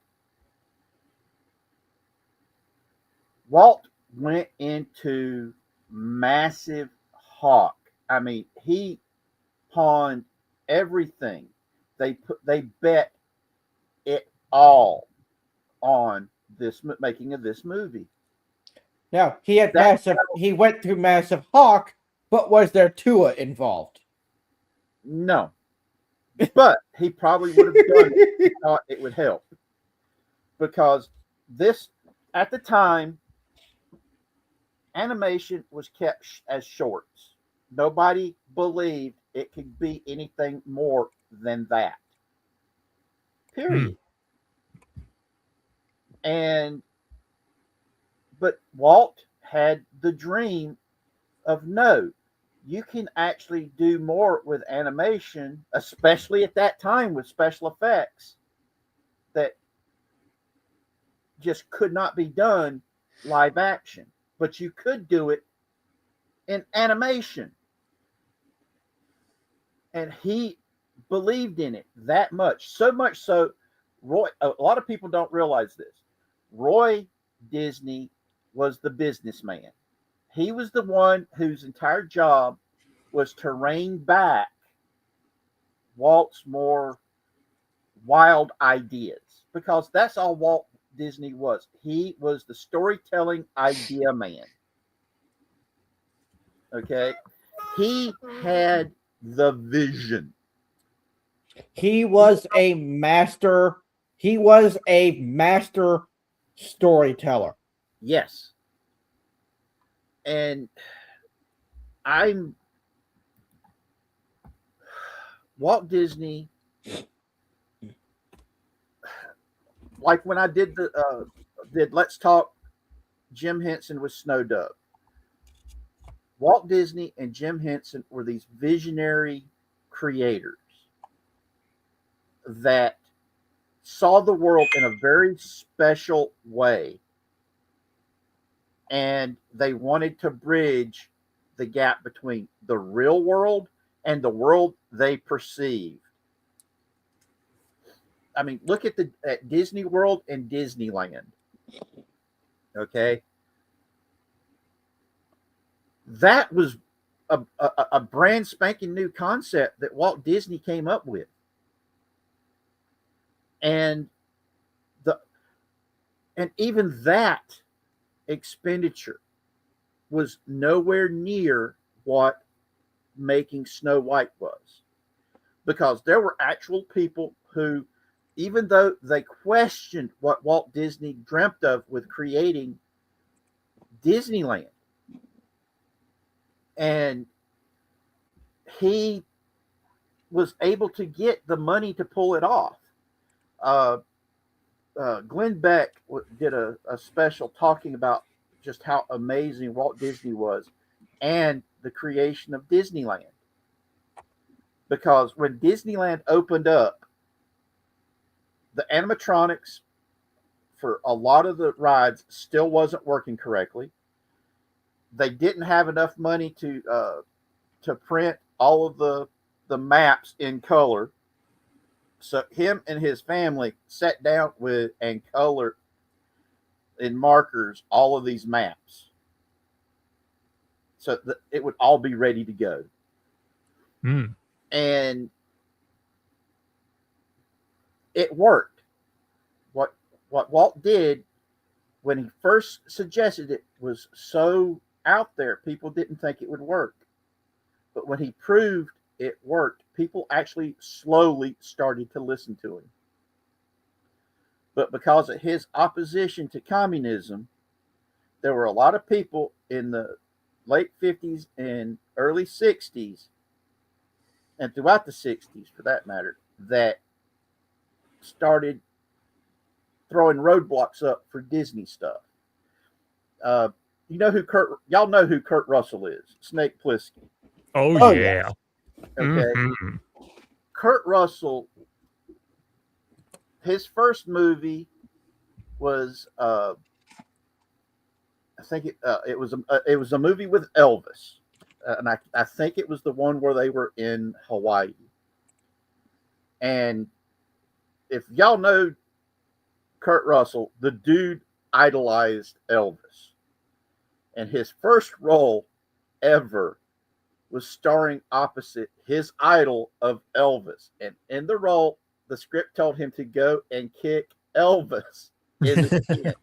S2: Walt went into massive hawk. I mean, he pawned everything. They bet it all on this making of this movie.
S1: Now, he went through massive hawk, but was there Tua involved?
S2: No. But he probably would have done it if he thought it would help. Because this, at the time, animation was kept as shorts. Nobody believed it could be anything more than that. Period. And But Walt had the dream of no, you can actually do more with animation, especially at that time with special effects that just could not be done live action. But you could do it in animation. And he believed in it that much. So much so, Roy, a lot of people don't realize this. Roy Disney was the businessman. He was the one whose entire job was to rein back Walt's more wild ideas, because that's all Walt Disney was. He was the storytelling idea man. Okay. He had the vision.
S1: He was a master. He was a master storyteller.
S2: Yes. And I'm Walt Disney, like when I did Let's Talk Jim Henson with Snow Dove. Walt Disney and Jim Henson were these visionary creators that saw the world in a very special way. And they wanted to bridge the gap between the real world and the world they perceived. I mean, look at Disney World and Disneyland. Okay. That was a brand spanking new concept that Walt Disney came up with. And even that expenditure was nowhere near what making Snow White was, because there were actual people who, even though they questioned what Walt Disney dreamt of with creating Disneyland, and he was able to get the money to pull it off. Glenn Beck did a special talking about just how amazing Walt Disney was and the creation of Disneyland. Because when Disneyland opened up, the animatronics for a lot of the rides still wasn't working correctly. They didn't have enough money to print all of the maps in color. So him and his family sat down with and colored in markers all of these maps, so that it would all be ready to go. And it worked. What Walt did when he first suggested it was so out there, people didn't think it would work. But when he proved it worked, people actually slowly started to listen to him. But because of his opposition to communism, there were a lot of people in the late 50s and early 60s, and throughout the 60s for that matter, that started throwing roadblocks up for Disney stuff. Y'all know who Kurt Russell is, Snake Plissken.
S3: Oh yeah.
S1: Yes.
S2: Okay.
S3: Mm-hmm.
S2: Kurt Russell, his first movie was I think it was a movie with Elvis, and I think it was the one where they were in Hawaii. And if y'all know Kurt Russell, the dude idolized Elvis, and his first role ever was starring opposite his idol of Elvis. And in the role, the script told him to go and kick Elvis in the skin.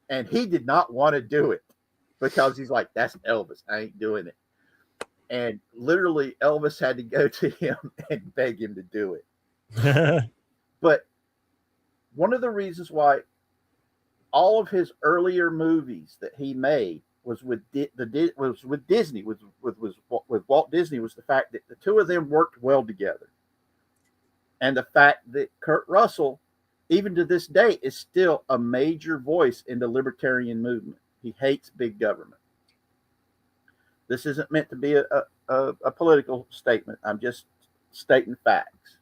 S2: And he did not want to do it because he's like, that's Elvis. I ain't doing it. And literally, Elvis had to go to him and beg him to do it. But one of the reasons why all of his earlier movies that he made was with Disney, with Walt Disney, was the fact that the two of them worked well together, and the fact that Kurt Russell even to this day, is still a major voice in the libertarian movement. He hates big government. This isn't meant to be a political statement. I'm just stating facts.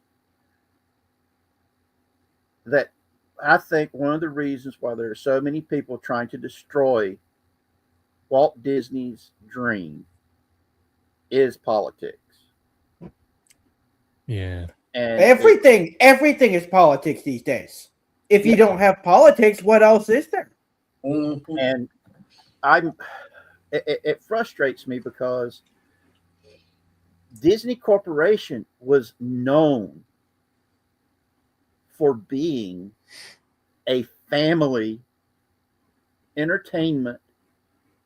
S2: That I think one of the reasons why there are so many people trying to destroy Walt Disney's dream is politics.
S3: Yeah.
S2: And
S1: Everything is politics these days. If you don't have politics, what else is there?
S5: Mhm.
S2: and it frustrates me because Disney Corporation was known for being a family entertainment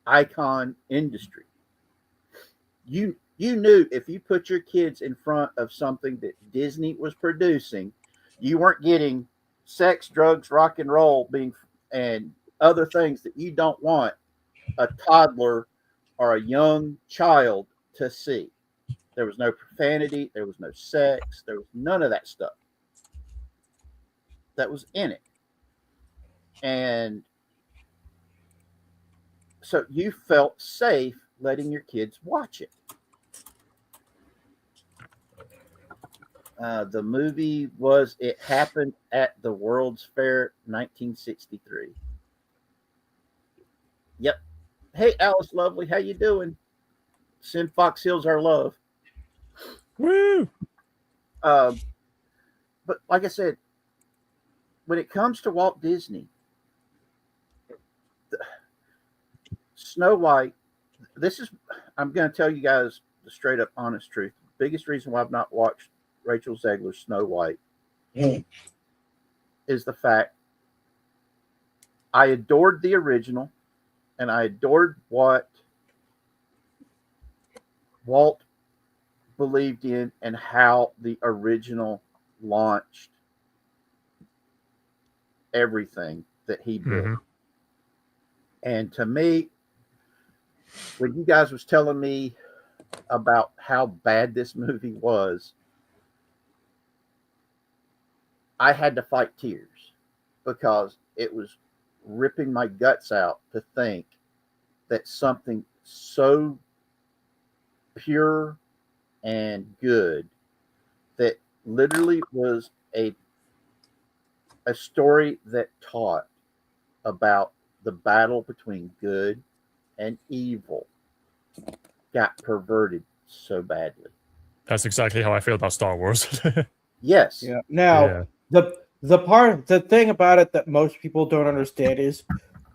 S2: icon industry. You knew if you put your kids in front of something that Disney was producing, you weren't getting sex, drugs, rock and roll and other things that you don't want a toddler or a young child to see. There was no profanity, there was no sex, there was none of that stuff that was in it. And so you felt safe letting your kids watch it. The movie it happened at the World's Fair 1963. Yep. Hey, Alice Lovely, how you doing? Send Fox Hills our love.
S3: Woo!
S2: But like I said, when it comes to Walt Disney, Snow White, I'm going to tell you guys the straight up honest truth. The biggest reason why I've not watched Rachel Zegler's Snow White is the fact I adored the original and I adored what Walt believed in and how the original launched everything that he did.
S3: Mm-hmm.
S2: And to me, when you guys was telling me about how bad this movie was, I had to fight tears because it was ripping my guts out to think that something so pure and good that literally was a story that taught about the battle between good and evil got perverted so badly.
S3: That's exactly how I feel about Star Wars.
S2: Yes.
S1: Yeah. Now, the thing about it that most people don't understand is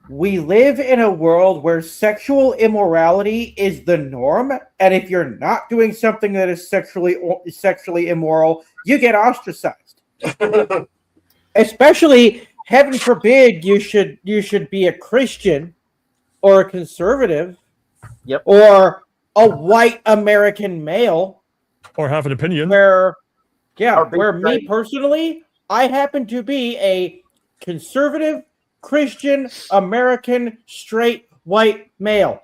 S1: we live in a world where sexual immorality is the norm, and if you're not doing something that is sexually immoral, you get ostracized. Especially, heaven forbid, you should be a Christian or a conservative,
S2: Yep.
S1: or a white American male,
S3: Or have an opinion.
S1: where
S2: Or
S1: me personally, I happen to be a conservative, Christian, American, straight, white male.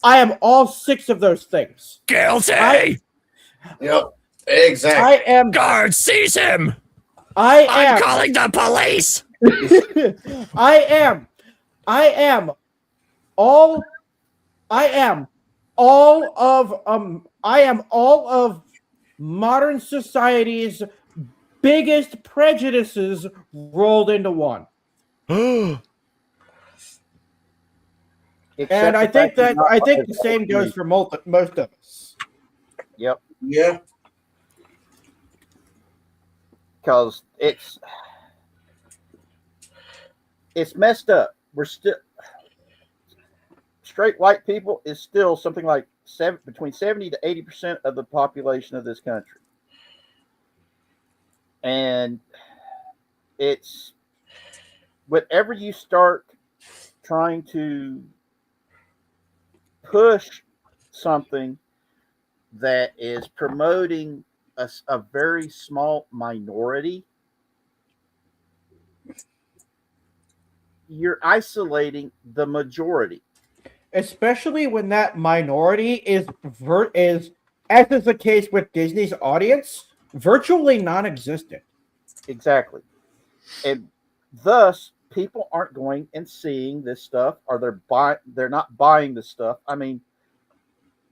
S1: I am all 6 of those things.
S3: Guilty!
S5: Yep. Exactly.
S1: I am.
S3: Guard, seize him!
S1: I'm
S3: calling the police!
S1: I am all of modern society's biggest prejudices rolled into one. And I think the same goes for most of us.
S2: Yep.
S5: Yeah.
S2: Because it's messed up. We're still straight white people is still something like between 70 to 80% of the population of this country. And it's whenever you start trying to push something that is promoting a very small minority, you're isolating the majority.
S1: Especially when that minority is, as is the case with Disney's audience, virtually non-existent.
S2: Exactly. And Thus, people aren't going and seeing this stuff, or they're not buying the stuff. I mean,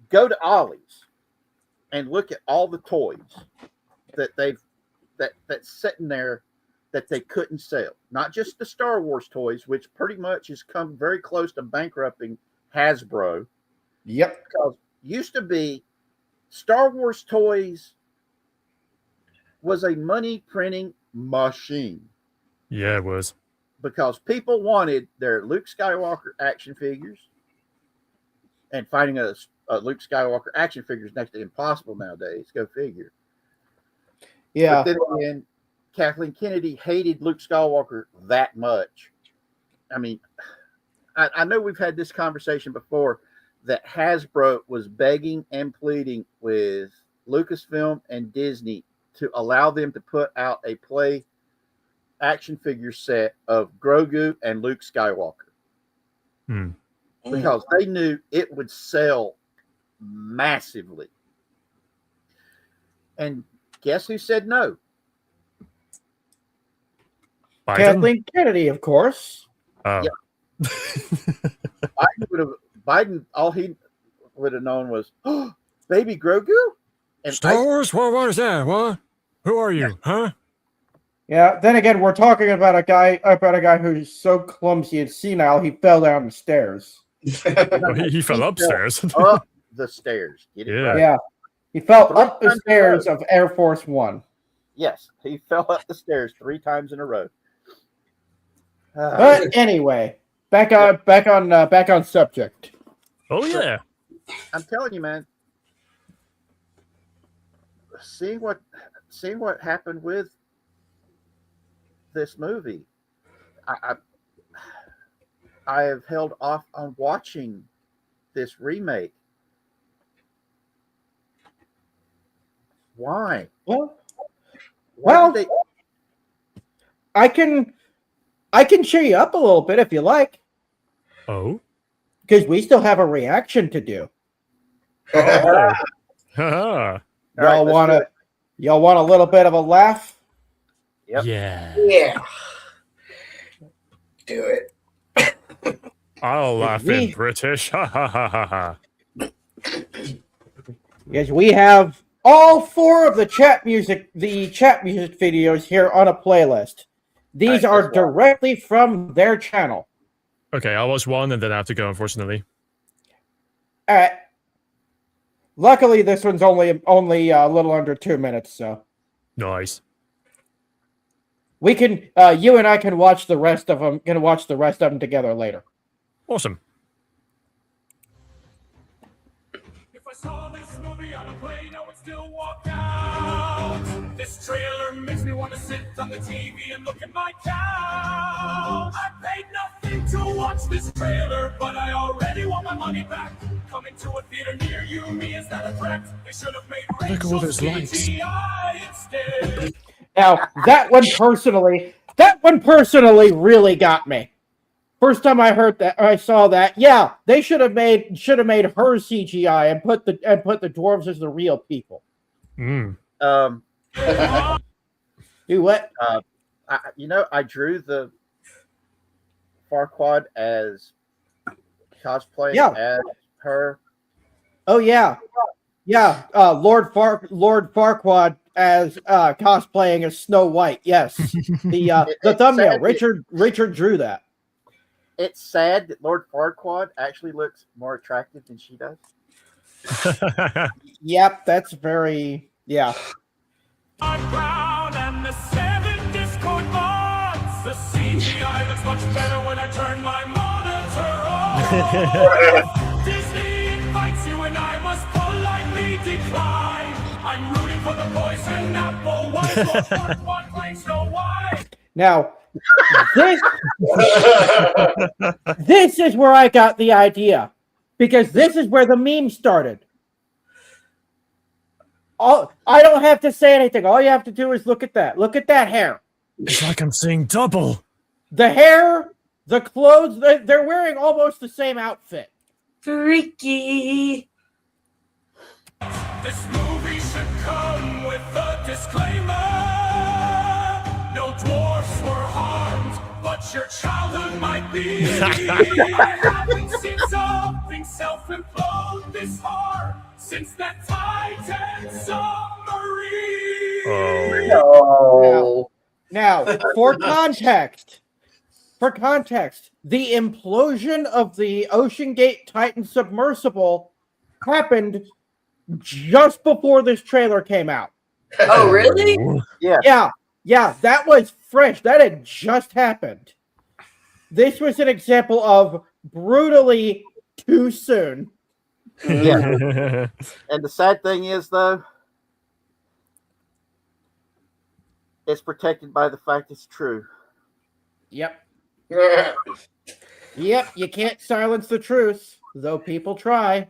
S2: go to Ollie's and look at all the toys that that's sitting there that they couldn't sell. Not just the Star Wars toys, which pretty much has come very close to bankrupting Hasbro.
S1: Yep.
S2: Because used to be Star Wars toys was a money printing machine.
S3: Yeah, it was.
S2: Because people wanted their Luke Skywalker action figures, and finding a Luke Skywalker action figure is next to impossible nowadays. Go figure.
S1: Yeah.
S2: But then again, Kathleen Kennedy hated Luke Skywalker that much. I mean, I know we've had this conversation before that Hasbro was begging and pleading with Lucasfilm and Disney to allow them to put out a play action figure set of Grogu and Luke Skywalker. Because they knew it would sell massively. And guess who said no?
S3: Biden?
S1: Kathleen Kennedy, of course.
S3: Oh.
S2: Yep. Biden, all he would have known was, oh, baby Grogu? And
S3: Star Wars? What is that? What? Who are you? Huh?
S1: Yeah. Then again, we're talking about a guy who's so clumsy and senile he fell down the stairs.
S3: Oh, he fell upstairs.
S2: Up the stairs. Get it right.
S1: Yeah. He fell
S2: 3
S1: up the
S2: times in a
S1: stairs
S2: row.
S1: of Air Force One.
S2: Yes, he fell up the stairs 3 times in a row.
S1: But anyway, back on subject.
S3: Oh yeah.
S2: I'm telling you, man. Seeing what happened with this movie, I have held off on watching this remake. Why?
S1: Well,
S2: Why did they?
S1: I can cheer you up a little bit if you like,
S3: Oh.
S1: because we still have a reaction to do.
S3: Oh.
S2: All
S1: Y'all
S2: right,
S1: want
S2: let's
S1: to? Y'all want a little bit of a laugh?
S2: Yep.
S3: Yeah.
S5: Yeah. Do it.
S3: I'll laugh
S1: we-
S3: in British. Ha ha ha ha ha.
S1: Yes, we have all 4 of the chat music videos here on a playlist. These
S2: All right,
S1: are
S2: let's watch.
S1: directly from their channel.
S3: Okay, I'll watch one and then I have to go, unfortunately.
S1: All right. Luckily, this one's only a little under 2 minutes, so
S3: Nice.
S1: we can you and I can watch the rest of them. Gonna watch the rest of them together later.
S3: Awesome.
S7: If I saw this movie on a plane, I would still walk out. This trailer makes me want to sit on the TV and look at my couch. I paid nothing to watch this trailer, but I already want my money back. Coming to a theater near you, me, is that a threat? They should have made
S3: Look at all those lights.
S7: CGI instead.
S1: Now that one personally really got me. First time I heard that, I saw that. Yeah, they should have made her CGI and put the dwarves as the real people.
S3: Mm.
S1: Do what?
S2: I drew the Farquaad as cosplaying
S1: Yeah.
S2: as her.
S1: Oh yeah, yeah. Lord Farquaad as cosplaying as Snow White. Yes, the
S2: It's
S1: thumbnail.
S2: sad
S1: Richard drew that.
S2: It's sad that Lord Farquaad actually looks more attractive than she does.
S1: Yep, that's very yeah.
S7: I'm proud and the 7 Discord mods. The CGI looks much better when I turn my monitor on. Disney invites you and I must politely decline. I'm rooting for the poison apple. Why is Lord Farquaad playing Snow White?
S1: Now, this is where I got the idea, because this is where the meme started. I don't have to say anything. All you have to do is look at that. Look at that hair.
S3: It's like I'm seeing double.
S1: The hair, the clothes, they're wearing almost the same outfit.
S6: Freaky.
S7: This movie should come with a disclaimer. No dwarfs were harmed what your childhood might be. I haven't seen something self-implode this hard since that Titan submarine.
S5: Oh.
S1: Now, for context, the implosion of the Ocean Gate Titan submersible happened just before this trailer came out.
S6: Oh, really?
S2: Yeah.
S1: Yeah, that was fresh. That had just happened. This was an example of brutally too soon.
S2: Yeah. And the sad thing is, though, it's protected by the fact it's true.
S1: Yep. Yep, you can't silence the truth, though people try.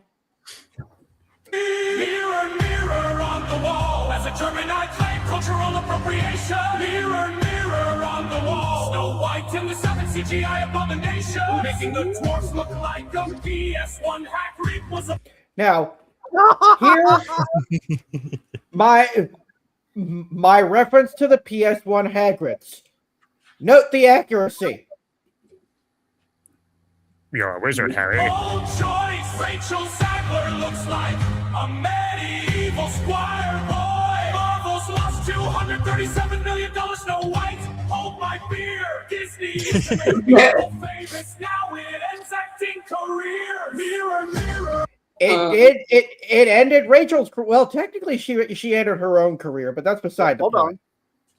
S7: Mirror, mirror on the wall, as a German I claim cultural appropriation. Mirror, mirror on the wall, Snow White in the 7 CGI abomination, making the dwarfs look like a PS1 hack reap was a...
S1: Now, here, my reference to the PS1 Hagrids. Note the accuracy.
S3: You're a wizard, Harry.
S7: Old choice, Rachel Sadler looks like a medieval squire boy. Marvel's lost $237 million, Snow White, hold my beer. Disney is the people famous, now it ends acting career. Mirror, mirror.
S1: It ended Rachel's, well, technically she ended her own career, but that's beside the
S2: Hold
S1: point.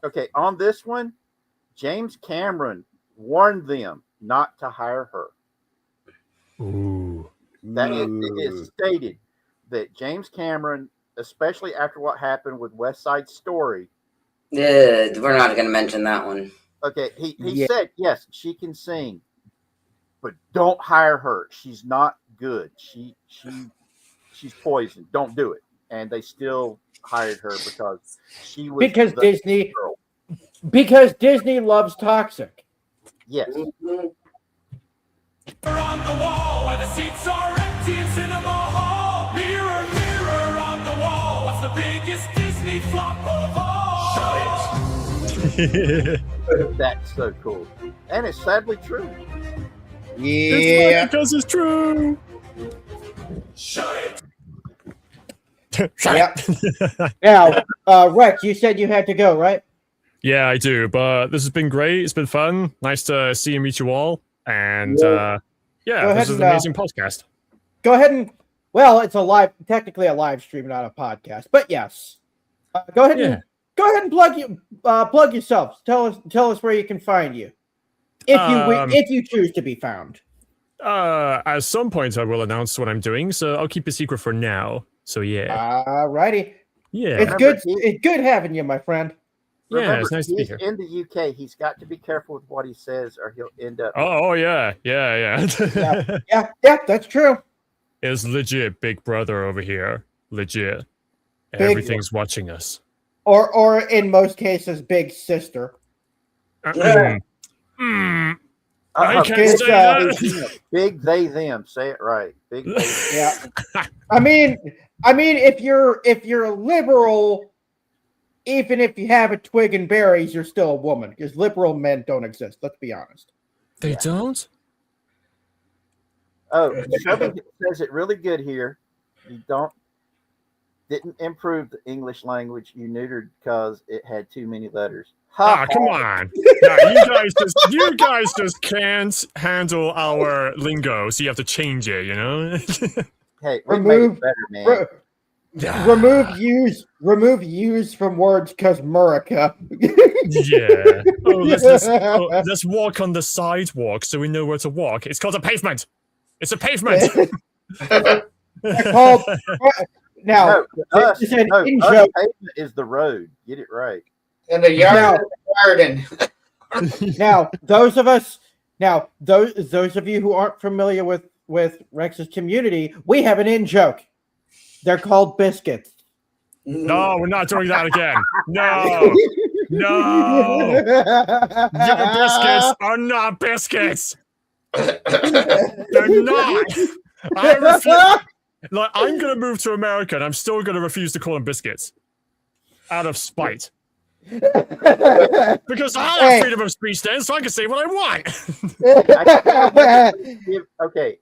S2: on. Okay, on this one, James Cameron warned them not to hire her.
S3: Ooh.
S2: That it is stated that James Cameron, especially after what happened with West Side Story.
S6: We're not going to mention that one.
S2: Okay, he said, yes, she can sing, but don't hire her. She's not good. She's poison. Don't do it. And they still hired her because she was
S1: because Disney loves toxic.
S2: Yes.
S7: On the wall, where the seats are empty in cinema hall. Mirror, mirror on the wall, what's the biggest Disney flop of all? Shut it.
S2: That's so cool. And it's sadly true.
S1: Yeah.
S3: It's because it's true.
S7: Shut it.
S3: Shut
S1: Now, Rex, you said you had to go, right?
S3: Yeah, I do. But this has been great. It's been fun. Nice to see and meet you all. And this is an amazing podcast.
S1: Go ahead and, well, it's technically a live stream, not a podcast. But yes, go ahead and plug yourself. Tell us where you can find you, if you choose to be found.
S3: At some point, I will announce what I'm doing, so I'll keep it secret for now. So yeah.
S1: Alrighty.
S3: Yeah.
S1: It's good. It's good having you, my friend.
S2: Remember,
S3: it's nice to be here.
S2: In the UK, he's got to be careful with what he says, or he'll end up.
S3: Oh yeah.
S1: Yeah, that's true.
S3: It's legit Big Brother over here. Legit. Everything's watching us.
S1: Or in most cases, Big Sister.
S3: I can't say that.
S2: Big they them. Say it right. Big they them.
S1: Yeah. I mean, if you're liberal, even if you have a twig and berries, you're still a woman, because liberal men don't exist. Let's be honest.
S3: They don't?
S2: Oh, Shelby says it really good here. You didn't improve the English language you neutered because it had too many letters.
S3: Come on. No, you guys just can't handle our lingo, so you have to change it, you know?
S2: Hey, we made it better, man.
S1: Remove use from words because America.
S3: Yeah. Let's walk on the sidewalk so we know where to walk. It's called a pavement. It's a pavement.
S1: Now,
S2: pavement is the road. Get it right.
S5: And the yard is the garden.
S1: Now, those of you who aren't familiar with Rex's community, we have an in-joke. They're called biscuits.
S3: No, we're not doing that again. No. Your biscuits are not biscuits. They're not. I'm going to move to America and I'm still going to refuse to call them biscuits. Out of spite. Because I have
S1: Hey.
S3: freedom of speech then, so I can say what I want.
S2: Okay,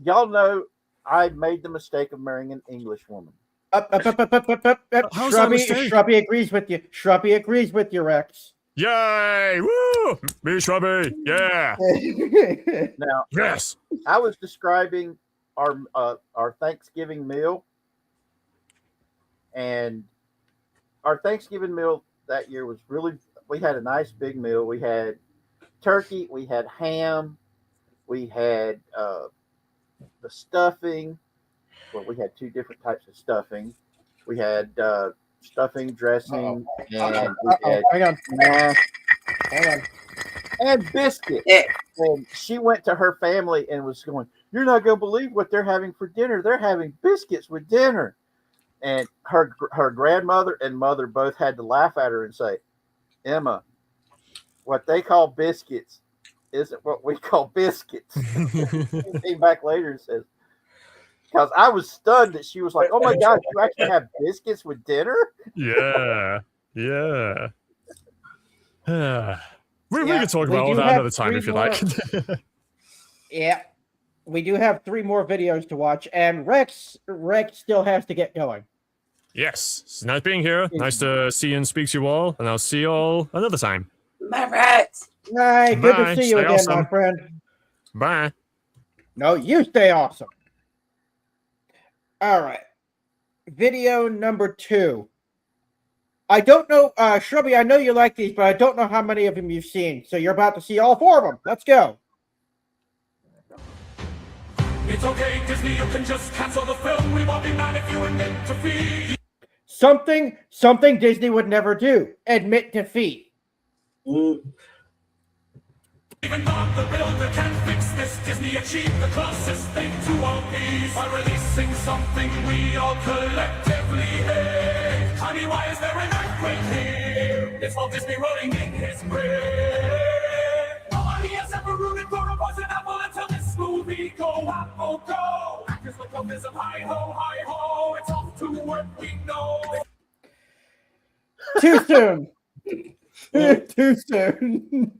S2: y'all know I made the mistake of marrying an English woman.
S3: How's that a mistake?
S1: Shrubby agrees with you. Shrubby agrees with you, Rex.
S3: Yay! Woo! Me, Shrubby. Yeah.
S2: Now,
S3: Yes.
S2: I was describing our Thanksgiving meal, and our Thanksgiving meal that year was really. We had a nice big meal. We had turkey, we had ham, we had the stuffing. Well, we had two different types of stuffing. We had stuffing, dressing, and we had
S1: Hang on.
S2: mash
S1: Hang on.
S2: and biscuits.
S6: Yeah.
S2: And she went to her family and was going, "You're not going to believe what they're having for dinner. They're having biscuits with dinner." And her grandmother and mother both had to laugh at her and say, "Emma, what they call biscuits isn't what we call biscuits." She came back later and says, because I was stunned that she was like, "Oh my God, you actually have biscuits with dinner?"
S3: Yeah. Yeah. We
S1: Yeah,
S3: can talk
S1: we
S3: about all
S1: do
S3: that
S1: have
S3: another time if you
S1: three
S3: like.
S1: Yeah. We do have 3 more videos to watch, and Rex still has to get going.
S3: Yes. It's nice being here. Nice to see and speak to you all, and I'll see you all another time.
S6: My rats.
S1: Hey, good
S3: Bye.
S1: to see you
S3: Stay
S1: again,
S3: awesome.
S1: my friend.
S3: Bye.
S1: No, you stay awesome. All right. Video number 2. I don't know, Shrubby, I know you like these, but I don't know how many of them you've seen. So you're about to see all 4 of them. Let's go.
S7: It's okay, Disney, you can just cancel the film. We won't be mad if you admit defeat.
S1: Something Disney would never do. Admit defeat.
S7: Even Bob the Builder can't fix this. Disney achieved the closest thing to One Piece by releasing something we all collectively hate. I mean, why is there an earthquake here? It's Walt Disney rolling in his grave. Nobody has ever rooted for a poison apple until this movie. Go Apple, go! Actors with optimism, hi ho, it's off to work, we know.
S1: Too soon. Too soon.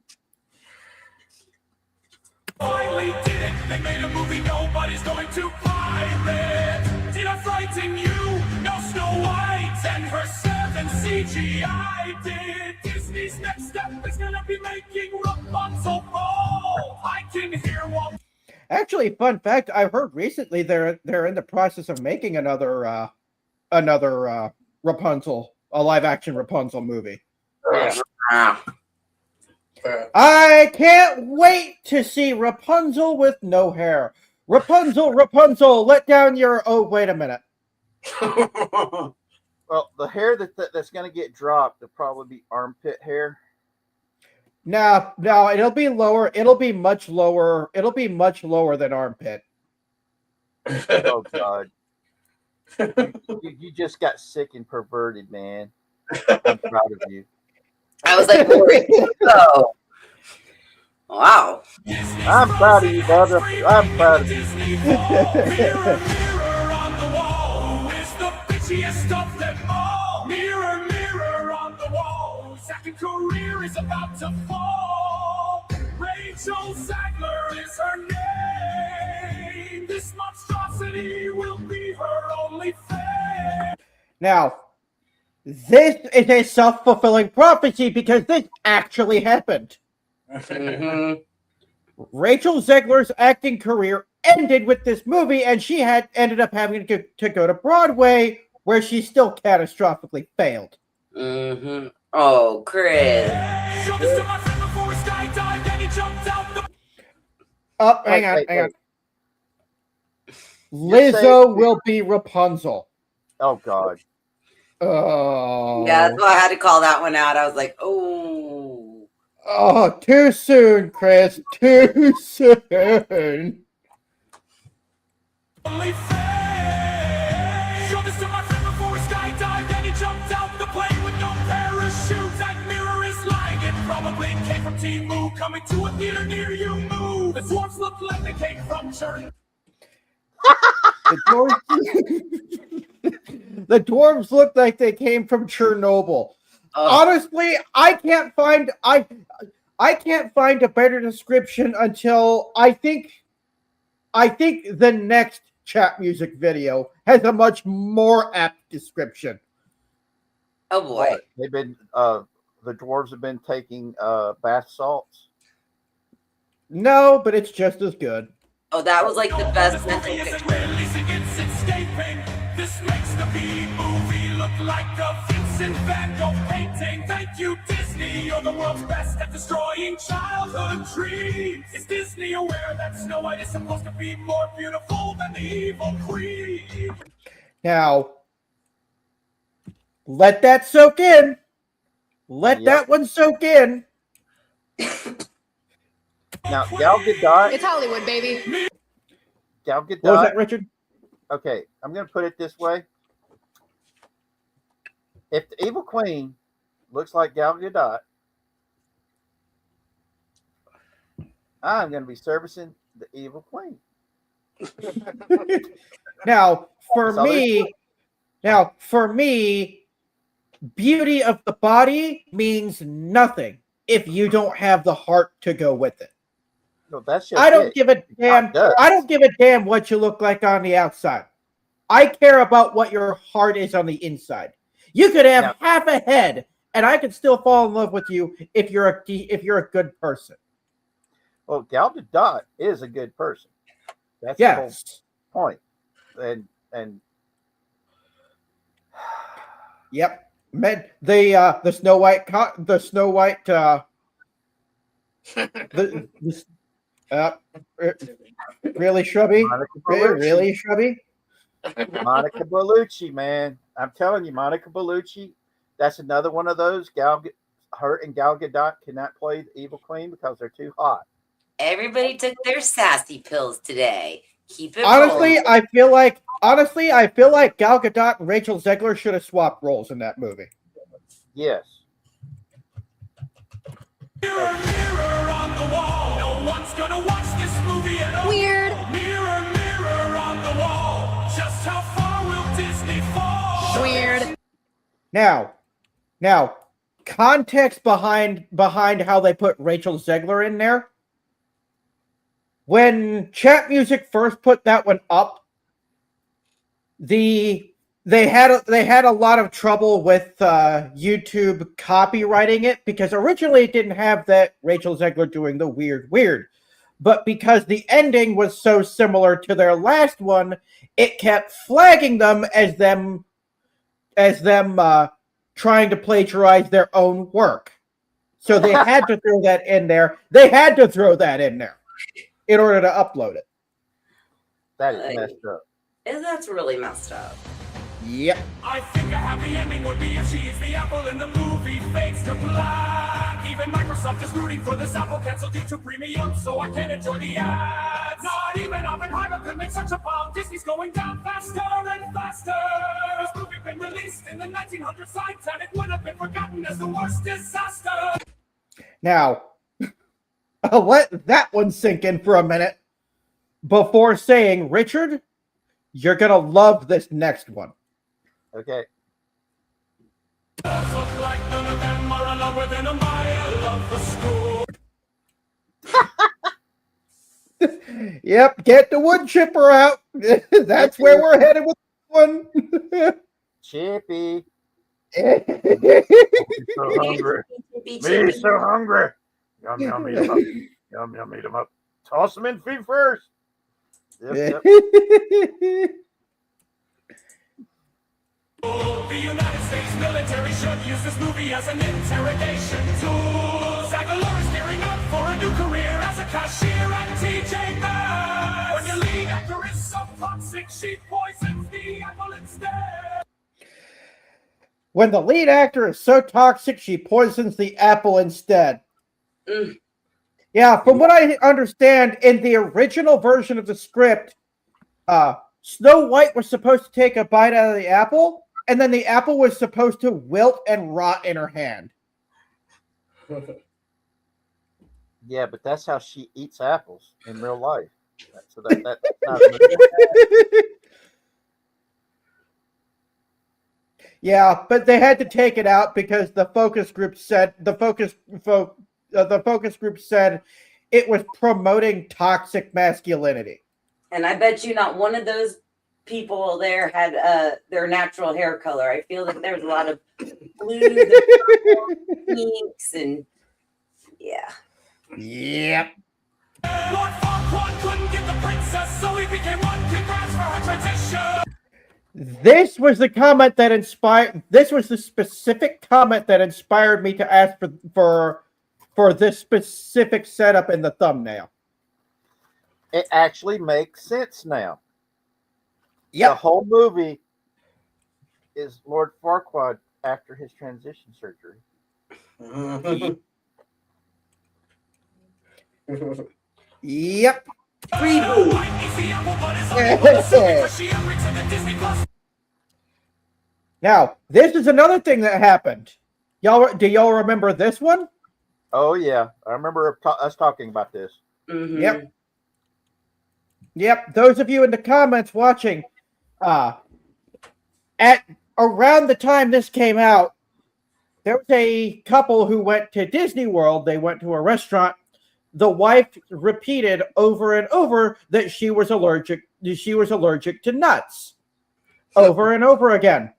S7: Finally did it. They made a movie nobody's going to pirate. Did I frighten you? No Snow White and her 7 CGI did. Disney's next step is gonna be making Rapunzel fall. I can hear Walt.
S1: Actually, fun fact, I've heard recently they're in the process of making another Rapunzel, a live action Rapunzel movie.
S6: Wow.
S1: I can't wait to see Rapunzel with no hair. Rapunzel, let down your. Oh, wait a minute.
S2: Well, the hair that's going to get dropped will probably be armpit hair.
S1: No, it'll be lower. It'll be much lower. It'll be much lower than armpit.
S2: Oh God, you just got sick and perverted, man. I'm proud of you.
S6: I was like, oh. Wow.
S2: I'm proud of you, brother. I'm proud of you.
S7: Mirror, mirror on the wall, who is the bitchiest of them all? Mirror, mirror on the wall, whose second career is about to fall. Rachel Zegler is her name. This monstrosity will be her only fame.
S1: Now, this is a self-fulfilling prophecy because this actually happened.
S6: Mm-hmm.
S1: Rachel Zegler's acting career ended with this movie, and she ended up having to go to Broadway, where she still catastrophically failed.
S6: Mm-hmm. Oh, Chris.
S1: Oh, hang on.
S2: Wait.
S1: Lizzo will be Rapunzel.
S2: Oh God.
S1: Oh.
S6: Yeah, that's why I had to call that one out. I was like, oh.
S1: Oh, too soon, Chris. Too soon.
S7: Only fame. Show this to my friend before he skydived and he jumped out the plane with no parachute. That mirror is lying. It probably came from Temu. Coming to a theater near you. Move. The dwarfs look like they came from Churn.
S1: The dwarves look like they came from Chernobyl. honestly, I can't find a better description until I think the next chat music video has a much more apt description.
S6: Oh boy.
S2: They've been the dwarves have been taking bath salts.
S1: No, but it's just as good.
S6: Oh, that was like the best
S7: This
S6: mental
S7: movie
S6: picture.
S7: isn't releasing, it's escaping. This makes the B-movie look like a Vincent Van Gogh painting. Thank you, Disney. You're the world's best at destroying childhood dreams. Is Disney aware that Snow White is supposed to be more beautiful than the evil queen?
S1: Now, let that soak in. Let that one soak in.
S2: Now, Gal Gadot.
S8: It's Hollywood, baby.
S2: Gal Gadot.
S1: What was that, Richard?
S2: Okay, I'm going to put it this way. If the evil queen looks like Gal Gadot, I'm going to be servicing the evil queen.
S1: Now, for me, beauty of the body means nothing if you don't have the heart to go with it.
S2: No, that's just
S1: I don't give a damn. I don't give a damn what you look like on the outside. I care about what your heart is on the inside. You could have half a head, and I could still fall in love with you if you're a good person.
S2: Well, Gal Gadot is a good person. That's the whole point. And
S1: yep, the Snow White really shrubby, really shrubby.
S2: Monica Bellucci, man, I'm telling you, Monica Bellucci. That's another one of those. Her and Gal Gadot cannot play the evil queen because they're too hot.
S6: Everybody took their sassy pills today. Keep it
S1: Honestly,
S6: rolling.
S1: I feel like Gal Gadot and Rachel Zegler should have swapped roles in that movie.
S2: Yes.
S7: Mirror, mirror on the wall. No one's gonna watch this movie at all.
S8: Weird.
S7: Mirror, mirror on the wall. Just how far will Disney fall?
S8: Weird.
S1: Now, context behind how they put Rachel Zegler in there. When Chat Music first put that one up, they had a lot of trouble with YouTube copywriting it because originally it didn't have that Rachel Zegler doing the weird, but because the ending was so similar to their last one, it kept flagging them as them trying to plagiarize their own work. So they had to throw that in there. In order to upload it.
S2: That is messed up.
S6: And that's really messed up.
S1: Yep.
S7: I think a happy ending would be if she is the apple in the movie fades to black. Even Microsoft is rooting for this Apple canceled YouTube Premium so I can enjoy the ads. Not even Oppenheimer could make such a bomb. Disney's going down faster and faster. This movie been released in the 1900s and it would have been forgotten as the worst disaster.
S1: Now, I'll let that one sink in for a minute before saying, Richard, you're going to love this next one.
S2: Okay.
S7: Look like none of them are allowed within a mile of the school.
S1: Yep, get the wood chipper out. That's where we're headed with this one.
S2: Chippy.
S6: So hungry.
S2: Me so hungry. Yum, yum, eat them up. Yum, yum, eat them up. Toss them in feet first. Yep.
S7: The United States military should use this movie as an interrogation tool. Zagler is gearing up for a new career as a cashier at TJ Maxx. When your lead actor is so toxic, she poisons the apple instead.
S1: When the lead actor is so toxic, she poisons the apple instead. Yeah, from what I understand, in the original version of the script, Snow White was supposed to take a bite out of the apple, and then the apple was supposed to wilt and rot in her hand.
S2: Yeah, but that's how she eats apples in real life. So that's not
S1: Yeah, but they had to take it out because the focus group said the focus group said it was promoting toxic masculinity.
S6: And I bet you not one of those people there had their natural hair color. I feel that there's a lot of blues and purple, pinks and yeah.
S1: Yep.
S7: Lord Farquaad couldn't get the princess, so he became one. Congrats for her transition.
S1: This was the comment that inspired. This was the specific comment that inspired me to ask for this specific setup in the thumbnail.
S2: It actually makes sense now.
S1: Yep.
S2: The whole movie is Lord Farquaad after his transition surgery.
S1: Yep. Now, this is another thing that happened. Do y'all remember this one?
S2: Oh yeah, I remember us talking about this.
S6: Mm-hmm.
S1: Yep. Yep. Those of you in the comments watching, at around the time this came out, there was a couple who went to Disney World. They went to a restaurant. The wife repeated over and over that she was allergic to nuts, over and over again.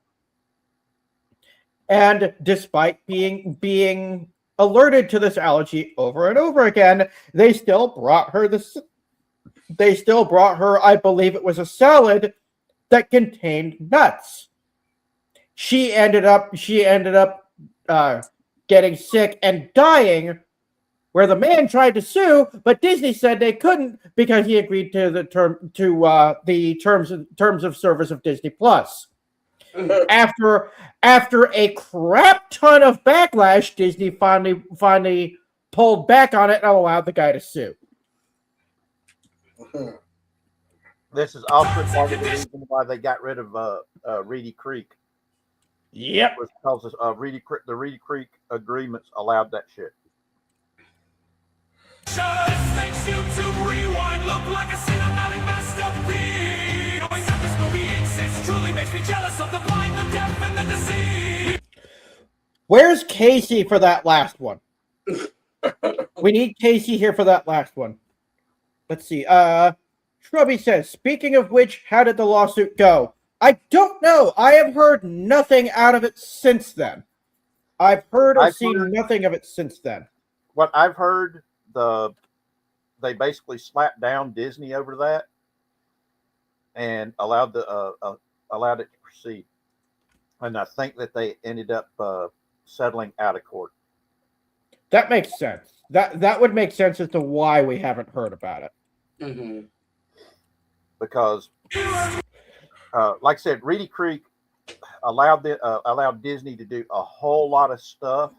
S1: And despite being alerted to this allergy over and over again, they still brought her, I believe it was a salad that contained nuts. She ended up getting sick and dying, where the man tried to sue, but Disney said they couldn't because he agreed to the terms of service of Disney Plus. After a crap ton of backlash, Disney finally pulled back on it and allowed the guy to sue.
S2: This is also part of the reason why they got rid of Reedy Creek.
S1: Yep.
S2: It was because the Reedy Creek agreements allowed that shit.
S7: Thanks YouTube rewind, look like a cinematic masterpiece. Knowing that this movie exists truly makes me jealous of the blind, the deaf, and the deceived.
S1: Where's Casey for that last one? We need Casey here for that last one. Let's see. Shrubby says, speaking of which, how did the lawsuit go? I don't know. I have heard nothing out of it since then. I've heard nothing of it since then.
S2: What I've heard, they basically slapped down Disney over that and allowed it to proceed. And I think that they ended up settling out of court.
S1: That makes sense. That would make sense as to why we haven't heard about it.
S6: Mm-hmm.
S2: Because, like I said, Reedy Creek allowed Disney to do a whole lot of stuff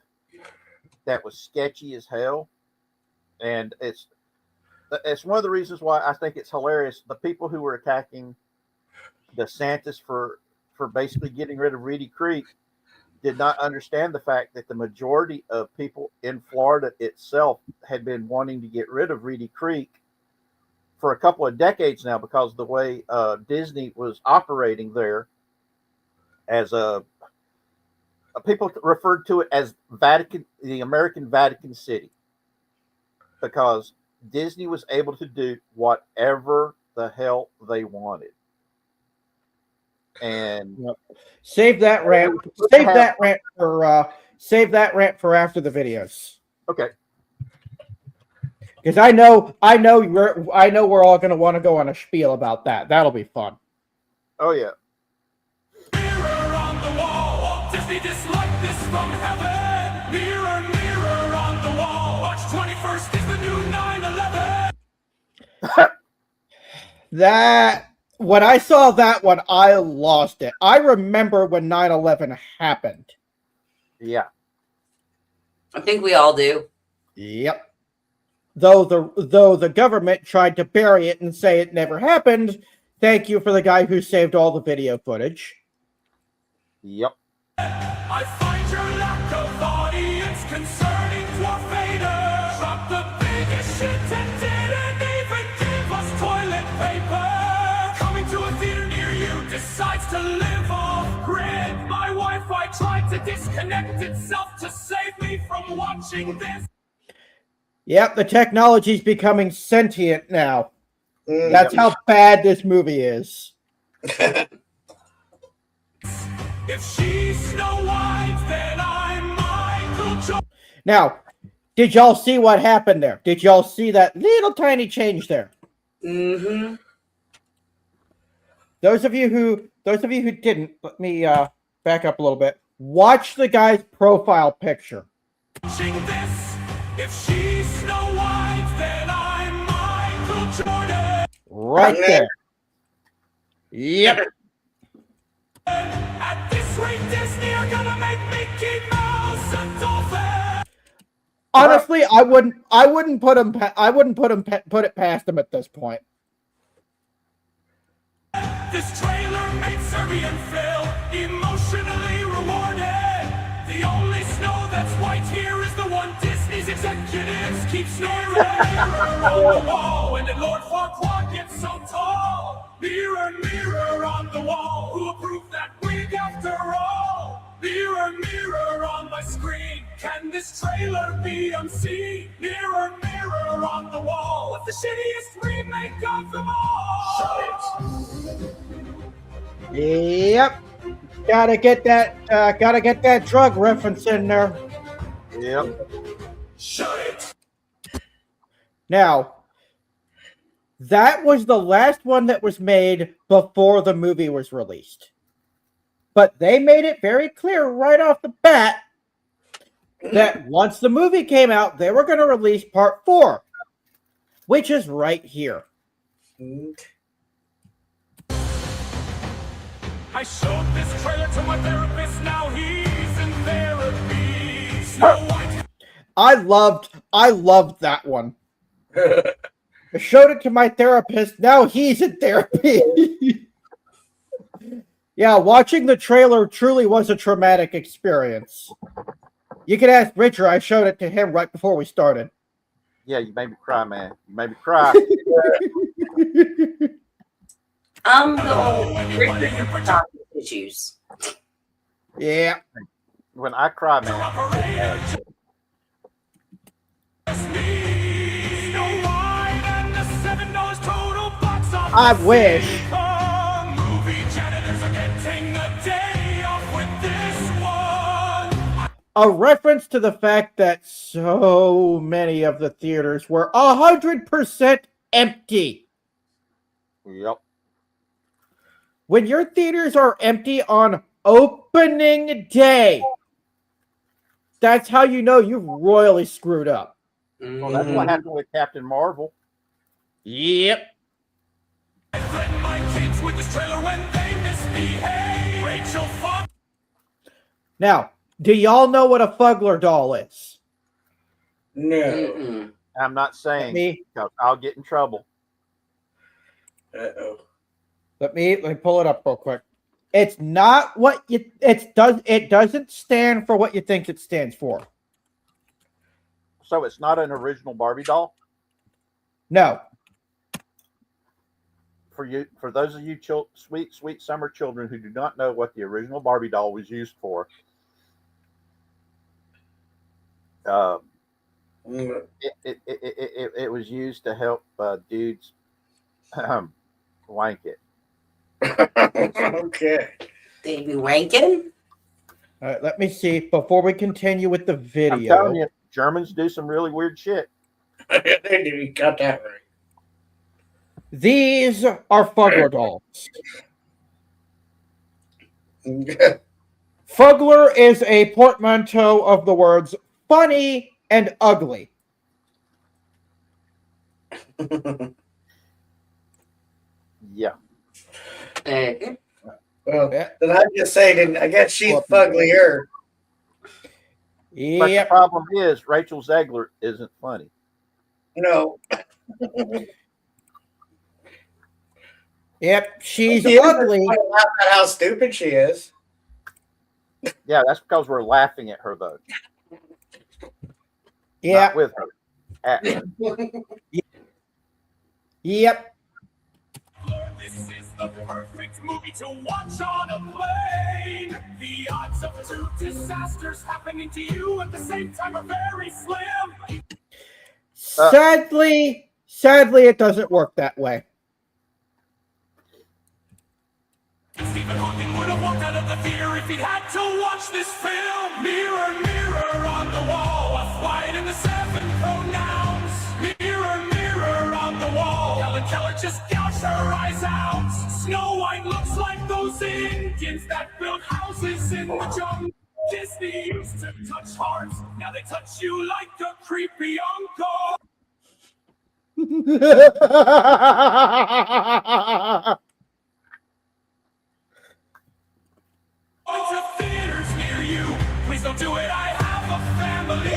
S2: that was sketchy as hell. And it's one of the reasons why I think it's hilarious. The people who were attacking DeSantis for basically getting rid of Reedy Creek did not understand the fact that the majority of people in Florida itself had been wanting to get rid of Reedy Creek for a couple of decades now, because the way Disney was operating there as people referred to it as the American Vatican City, because Disney was able to do whatever the hell they wanted. And
S1: save that rant. Save that rant for after the videos.
S2: Okay.
S1: Because I know we're all going to want to go on a spiel about that. That'll be fun.
S2: Oh yeah.
S7: Mirror on the wall, Disney disliked this from heaven. Mirror, mirror on the wall, March 21st is the new 9/11.
S1: When I saw that one, I lost it. I remember when 9/11 happened.
S2: Yeah.
S6: I think we all do.
S1: Yep. Though the government tried to bury it and say it never happened, thank you for the guy who saved all the video footage.
S2: Yep.
S7: I find your lack of audience concerning, Dwarf Vader. Dropped the biggest shit and didn't even give us toilet paper. Coming to a theater near you, decides to live off grid. My wife to disconnect itself to save me from watching this.
S1: Yep, the technology's becoming sentient now.
S5: Mm.
S1: That's how bad this movie is.
S7: If she's Snow White, then I'm Michael Jordan.
S1: Now, did y'all see what happened there? Did y'all see that little tiny change there?
S6: Mm-hmm.
S1: Those of you who didn't, let me back up a little bit. Watch the guy's profile picture.
S7: Watching this, if she's Snow White, then I'm Michael Jordan.
S1: Right there. Yep.
S7: At this rate, Disney are gonna make Mickey Mouse a dolphin.
S1: Honestly, I wouldn't put it past him at this point.
S7: This trailer made Serbian Phil emotionally rewarded. The only snow that's white here is the one Disney's executives keep snoring on the wall. When did Lord Farquaad get so tall? Mirror, mirror on the wall, who approved that wig after all? Mirror, mirror on my screen, can this trailer be unseen? Mirror, mirror on the wall, what's the shittiest remake of them all?
S1: Yep. Gotta get that drug reference in there.
S2: Yep.
S7: Shut it.
S1: Now, that was the last one that was made before the movie was released. But they made it very clear right off the bat that once the movie came out, they were going to release part 4, which is right here.
S7: I showed this trailer to my therapist, now he's in therapy. Snow White.
S1: I loved that one. I showed it to my therapist, now he's in therapy. Yeah, watching the trailer truly was a traumatic experience. You can ask Richard, I showed it to him right before we started.
S2: Yeah, you made me cry, man. You made me cry.
S6: I'm the only Richard issues.
S1: Yeah.
S2: When I cry, man.
S1: I wish.
S7: Movie janitors are getting a day off with this one.
S1: A reference to the fact that so many of the theaters were 100% empty.
S2: Yep.
S1: When your theaters are empty on opening day, that's how you know you've royally screwed up.
S2: Well, that's what happened with Captain Marvel.
S1: Yep.
S7: I threaten my kids with this trailer when they misbehave. Rachel Fox.
S1: Now, do y'all know what a Fugler doll is?
S5: No.
S6: Mm-mm.
S2: I'm not saying
S1: Me?
S2: because I'll get in trouble.
S5: Uh-oh.
S1: Let me pull it up real quick. It's not what it doesn't stand for what you think it stands for.
S2: So it's not an original Barbie doll?
S1: No.
S2: For those of you sweet summer children who do not know what the original Barbie doll was used for, it was used to help dudes wank it.
S5: Okay.
S6: They be wanking?
S1: All right, let me see before we continue with the
S2: I'm
S1: video.
S2: telling you, Germans do some really weird shit.
S5: They do. You got that right.
S1: These are Fugler dolls. Fugler is a portmanteau of the words funny and ugly.
S2: Yeah.
S6: Okay.
S5: Well,
S1: Yeah.
S5: then I just say, then I guess she's
S1: Well,
S5: uglier.
S2: But the
S1: Yep.
S2: problem is Rachel Zegler isn't funny.
S5: No.
S1: Yep. She's
S5: She is
S1: ugly.
S5: funny about how stupid she is.
S2: Yeah, that's because we're laughing at her though.
S1: Yeah.
S2: Not with her. At her.
S1: Yep.
S7: Lord, this is The perfect movie to watch on a plane. The odds of two disasters happening to you at the same time are very slim.
S1: Sadly, it doesn't work that way.
S7: Stephen Hawking would have walked out of the theater if he'd had to watch this film. Mirror, mirror on the wall, a flight in the 7 pronouns. Mirror, mirror on the wall, Helen Keller just gouged her eyes out. Snow White looks like those Indians that built houses in the jungle. Disney used to touch hearts, now they touch you like a creepy uncle. Going to theaters near you. Please don't do it. I have a family.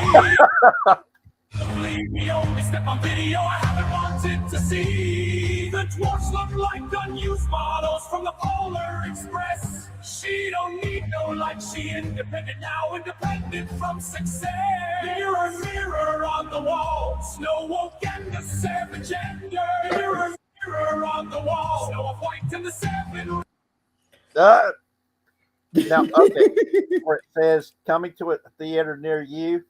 S7: Believe me, only step on video I haven't wanted to see. The dwarfs look like unused models from the Polar Express. She don't need no light. She independent now, independent from success. Mirror, mirror on the wall. Snow woke and the 7 gender. Mirror, mirror on the wall. Snow White and the 7.
S2: Now, okay, where it says coming to a theater near you,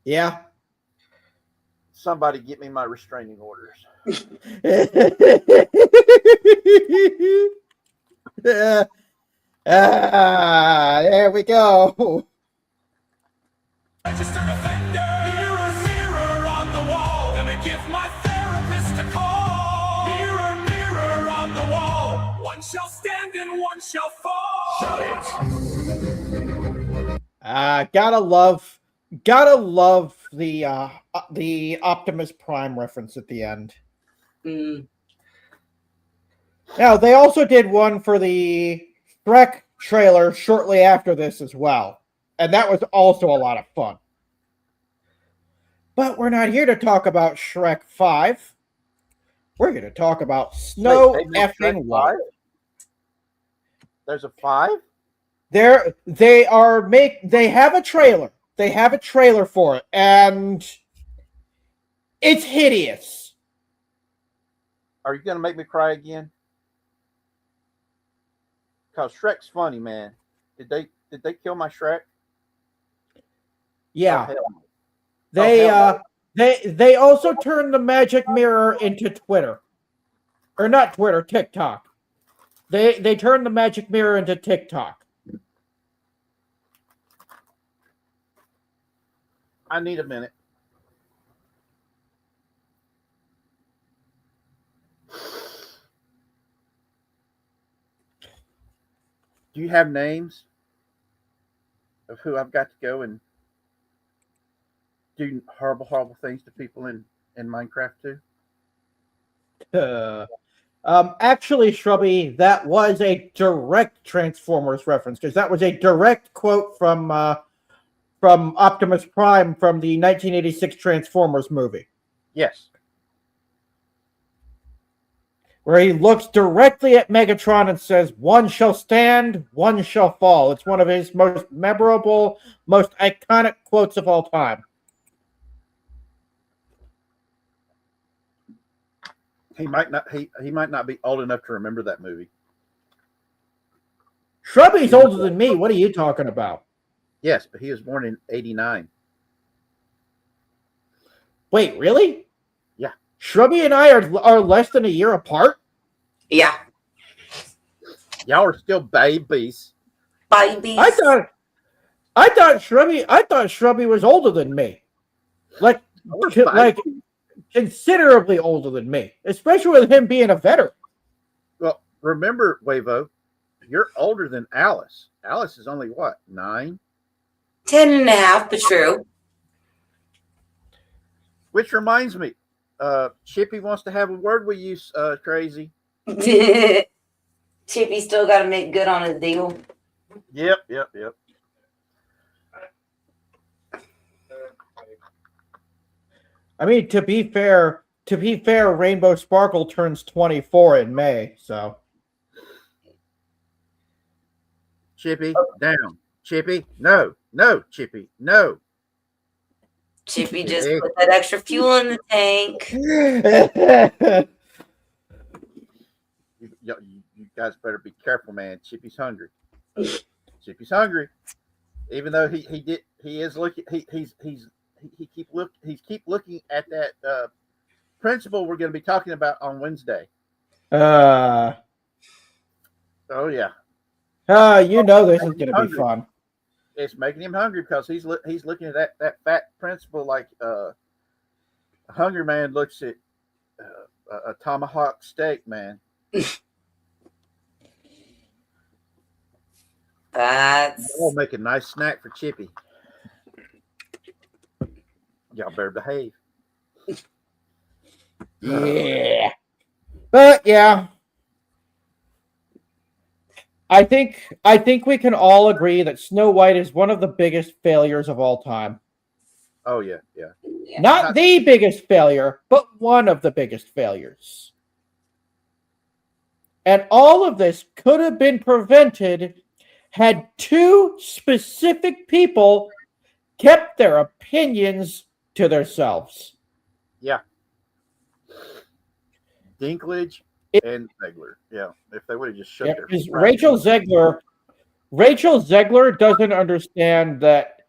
S1: Yeah.
S2: somebody get me my restraining orders.
S1: There we go.
S7: Registered offender. Mirror, mirror on the wall. Gonna give my therapist a call. Mirror, mirror on the wall. One shall stand and one shall fall. Shut it.
S1: Gotta love the Optimus Prime reference at the end. Now they also did one for the Shrek trailer shortly after this as well, and that was also a lot of fun. But we're not here to talk about Shrek 5. We're here to talk about Snow
S2: Wait, they made
S1: effing
S2: Shrek
S1: White.
S2: 5? There's a 5?
S1: They have a trailer. They have a trailer for it, and it's hideous.
S2: Are you gonna make me cry again? Cause Shrek's funny, man. Did they kill my Shrek?
S1: Yeah.
S2: Oh, hell no.
S1: They also turned the magic mirror into Twitter. Or not Twitter, TikTok. They turned the magic mirror into TikTok.
S2: I need a minute. Do you have names of who I've got to go and do horrible, horrible things to people in Minecraft too?
S1: Actually, Shrubby, that was a direct Transformers reference because that was a direct quote from Optimus Prime from the 1986 Transformers movie,
S2: Yes.
S1: where he looks directly at Megatron and says, "One shall stand, one shall fall." It's one of his most memorable, most iconic quotes of all time.
S2: He might not be old enough to remember that movie.
S1: Shrubby's older than me. What are you talking about?
S2: Yes, but he was born in 89.
S1: Wait, really?
S2: Yeah.
S1: Shrubby and I are less than a year apart?
S6: Yeah.
S2: Y'all are still babies.
S6: Babies.
S1: I thought Shrubby was older than me. Like considerably older than me, especially with him being a veteran.
S2: Well, remember, Wavo, you're older than Alice. Alice is only what, 9?
S6: 10 and a half, but true.
S2: Which reminds me, Chippy wants to have a word with you, Crazy.
S6: Chippy still got to make good on his deal.
S2: Yep.
S1: I mean, to be fair, Rainbow Sparkle turns 24 in May, so.
S2: Chippy, down. Chippy, no, Chippy, no.
S6: Chippy just put that extra fuel in the tank.
S2: you guys better be careful, man. Chippy's hungry. Chippy's hungry. Even though he is looking he keep looking at that principle we're going to be talking about on Wednesday.
S1: Uh,
S2: Oh yeah,
S1: you know this is going to be fun.
S2: It's making him hungry because he's looking at that fat principle like a hungry man looks at a tomahawk steak, man. We'll make a nice snack for Chippy. Y'all better behave.
S1: Yeah. But yeah. I think we can all agree that Snow White is one of the biggest failures of all time.
S2: Oh yeah.
S1: Not the biggest failure, but one of the biggest failures. And all of this could have been prevented had two specific people kept their opinions to themselves.
S2: Yeah. Dinklage and Zegler. Yeah. If they would have just shut their
S1: Rachel Zegler doesn't understand that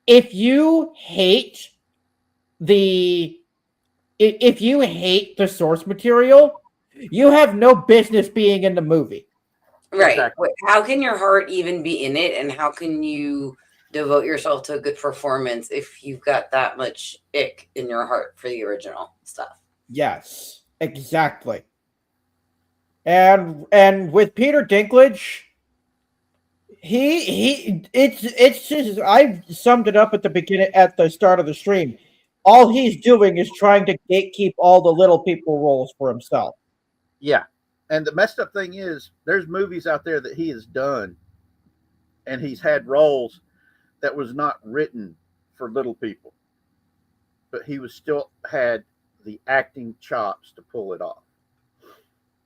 S1: if you hate the source material, you have no business being in the movie.
S6: Right.
S2: Exactly.
S6: How can your heart even be in it? And how can you devote yourself to a good performance if you've got that much ick in your heart for the original stuff?
S1: Yes, exactly. And with Peter Dinklage, it's just, I summed it up at the start of the stream. All he's doing is trying to gatekeep all the little people roles for himself.
S2: Yeah. And the messed up thing is there's movies out there that he has done and he's had roles that was not written for little people. But he was still had the acting chops to pull it off.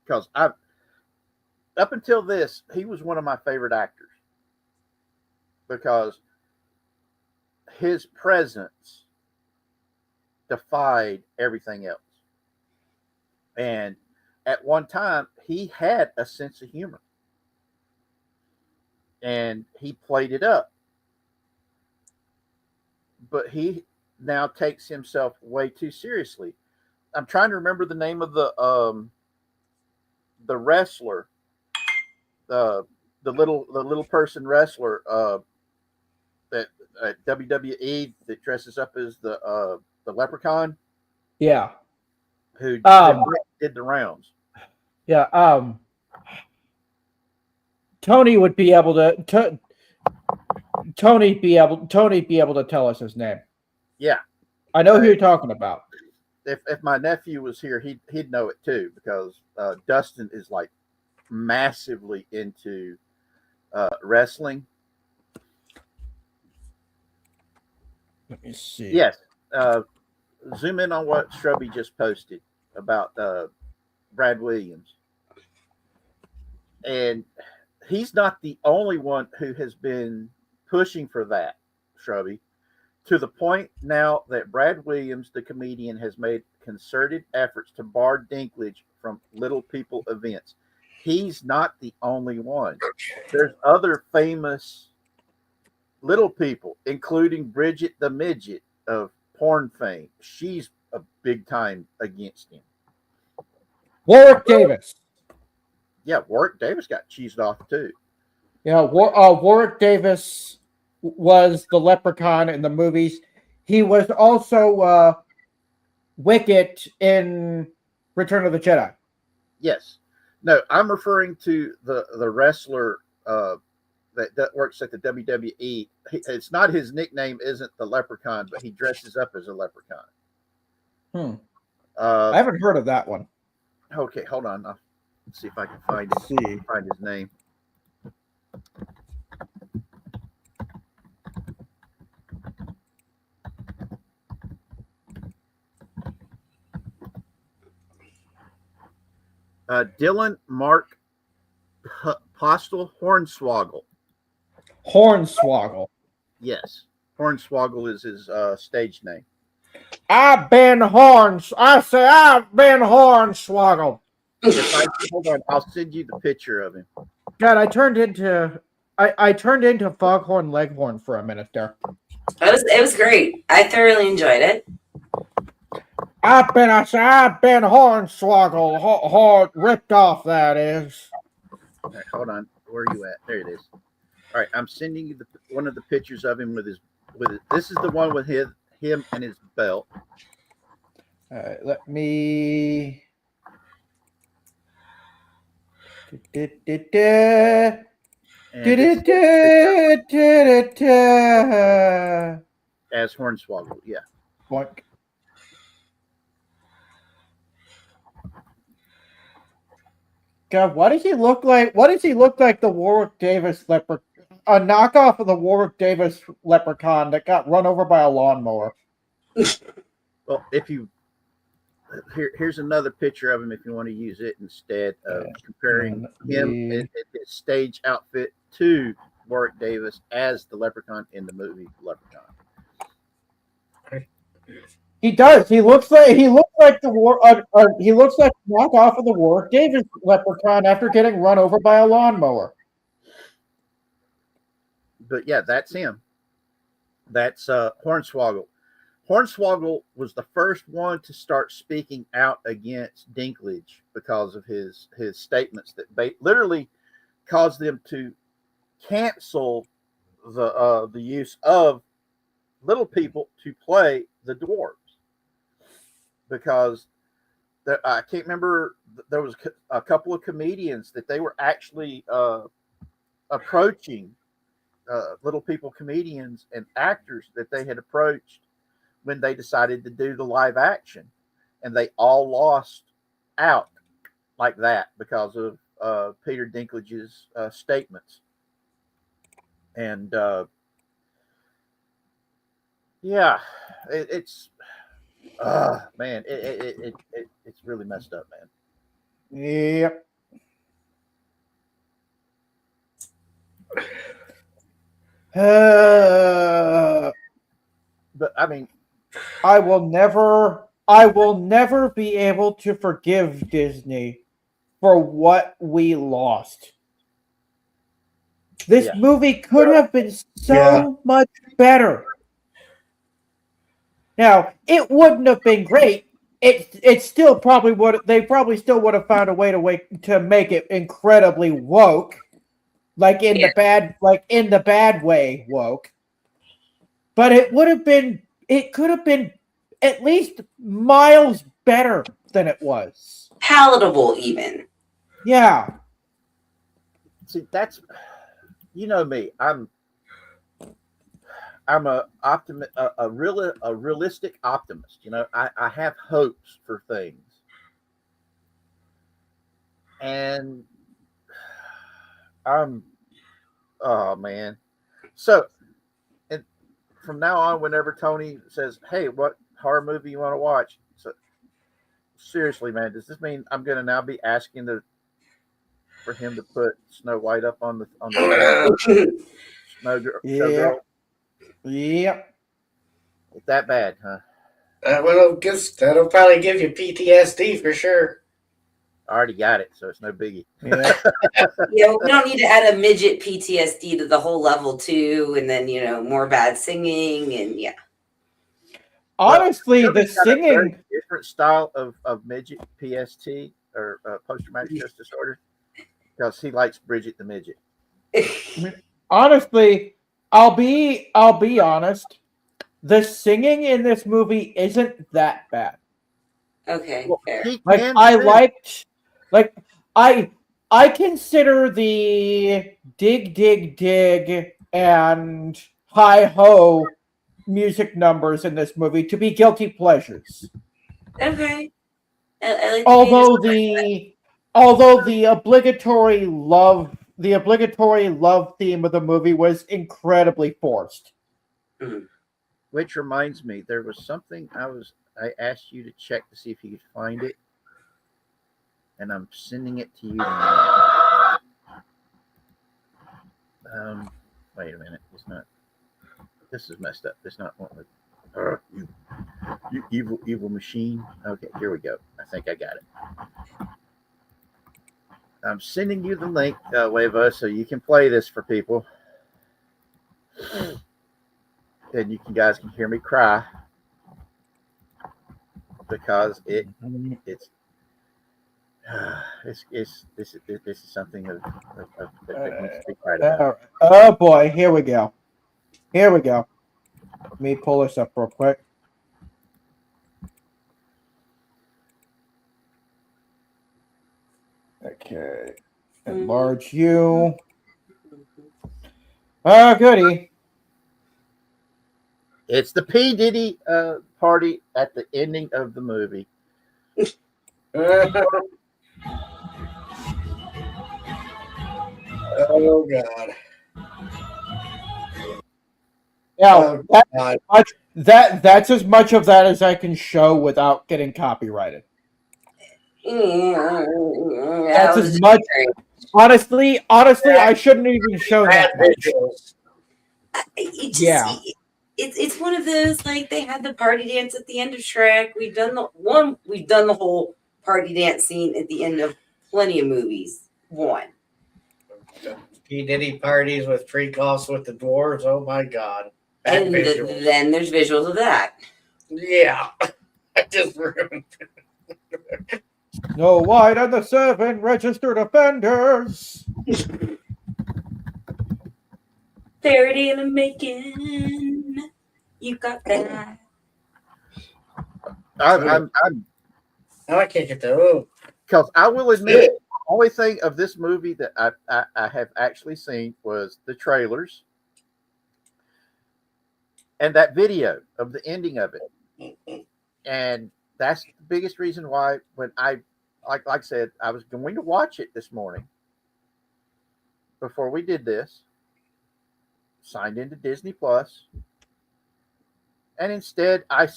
S2: Because up until this, he was one of my favorite actors. Because his presence defied everything else. And at one time, he had a sense of humor. And he played it up. But he now takes himself way too seriously. I'm trying to remember the name of the wrestler, the little person wrestler that WWE that dresses up as the leprechaun.
S1: Yeah.
S2: Who did the rounds.
S1: Yeah. Tony would be able to. Tony be able to tell us his name.
S2: Yeah,
S1: I know who you're talking about.
S2: If my nephew was here, he'd know it too because Dustin is like massively into wrestling.
S1: Let me see.
S2: Yes, zoom in on what Shrubby just posted about Brad Williams, and he's not the only one who has been pushing for that, Shrubby, to the point now that Brad Williams, the comedian, has made concerted efforts to bar Dinklage from little people events. He's not the only one. There's other famous little people, including Bridget the Midget of porn fame. She's a big time against him.
S1: Warwick Davis.
S2: Yeah, Warwick Davis got cheesed off too.
S1: Yeah, Warwick Davis was the leprechaun in the movies. He was also Wicket in Return of the Jedi.
S2: Yes. No, I'm referring to the wrestler that works at the WWE. It's not his nickname isn't the leprechaun, but he dresses up as a leprechaun.
S1: I haven't heard of that one.
S2: Okay, hold on. I'll see if I can find his name. Dylan Mark Postel Hornswoggle.
S1: Hornswoggle.
S2: Yes, Hornswoggle is his stage name.
S1: I've been Hornswoggle.
S2: Hold on, I'll send you the picture of him.
S1: God, I turned into Foghorn Leghorn for a minute there.
S6: It was great. I thoroughly enjoyed it.
S1: I've been hornswoggled, ripped off. That is.
S2: All right, hold on, where are you at? There it is. All right, I'm sending you one of the pictures of him with his. This is the one with him and his belt.
S1: Let me.
S2: As Hornswoggle, yeah.
S1: Boink. God, what does he look like? What does he look like? The Warwick Davis leprechaun, a knockoff of the Warwick Davis leprechaun that got run over by a lawnmower.
S2: Well, if you here's another picture of him if you want to use it instead of comparing him in his stage outfit to Warwick Davis as the leprechaun in the movie Leprechaun.
S1: He does. He looks like the he looks like a knockoff of the Warwick Davis leprechaun after getting run over by a lawnmower.
S2: But yeah, that's him. That's Hornswoggle. Hornswoggle was the first one to start speaking out against Dinklage because of his statements that literally caused them to cancel the use of little people to play the dwarves, because I can't remember, there was a couple of comedians that they were actually approaching little people comedians and actors that they had approached when they decided to do the live action, and they all lost out like that because of Peter Dinklage's statements. And yeah, it's man, it's really messed up, man.
S1: Yep.
S2: But I mean,
S1: I will never be able to forgive Disney for what we lost. This movie could have been so much better. Now, it wouldn't have been great. It still probably would. They probably still would have found a way to make it incredibly woke, like in the bad way woke. But it would have been. It could have been at least miles better than it was.
S6: Palatable, even.
S1: Yeah.
S2: See, that's, you know me. I'm a realistic optimist. You know, I have hopes for things, and oh man. So, and from now on, whenever Tony says, "Hey, what horror movie you want to watch?" So, seriously, man, does this mean I'm going to now be asking for him to put Snow White up on the Showgirl?
S1: Yep.
S2: It's that bad, huh?
S5: That'll probably give you PTSD for sure.
S2: I already got it, so it's no biggie.
S1: Yeah.
S6: We don't need to add a midget PTSD to the whole level too, and then more bad singing and yeah.
S1: Honestly, the singing
S2: different style of midget PST or post-traumatic stress disorder, because he likes Bridget the midget.
S1: Honestly, I'll be honest. The singing in this movie isn't that bad.
S6: Okay,
S2: well,
S6: fair.
S1: I consider the dig dig dig and hi ho music numbers in this movie to be guilty pleasures.
S6: Okay. I like
S1: although the obligatory love theme of the movie was incredibly forced.
S6: Mm-hmm.
S2: Which reminds me, there was something I asked you to check to see if you could find it, and I'm sending it to you now. Wait a minute, it's not. This is messed up. It's not one with you evil machine. Okay, here we go. I think I got it. I'm sending you the link, Wavo, so you can play this for people. And you guys can hear me cry because this is something that needs to be cried about.
S1: Oh boy, here we go. Here we go. Let me pull this up real quick. Okay. Enlarge you. Oh, goody.
S2: It's the P. Diddy party at the ending of the movie.
S5: Oh God.
S1: Now,
S5: Oh, God.
S1: that's as much of that as I can show without getting copyrighted. That's as much. Honestly, I shouldn't even show
S5: Bad
S1: that much.
S5: visuals.
S6: It just,
S1: Yeah.
S6: It's one of those, like, they had the party dance at the end of Shrek. We've done the whole party dance scene at the end of plenty of movies. One.
S5: P. Diddy parties with freak offs with the dwarves. Oh my God. Bad
S6: And
S5: visuals.
S6: then there's visuals of that.
S5: Yeah. I just ruined
S1: Snow White and the 7 registered offenders.
S6: Fairy tale in making. You got that.
S2: I'm
S5: Now I can't get the oh.
S2: because I will admit, the only thing of this movie that I have actually seen was the trailers and that video of the ending of it. And that's the biggest reason why when I like I said, I was going to watch it this morning before we did this, signed into Disney Plus, and instead I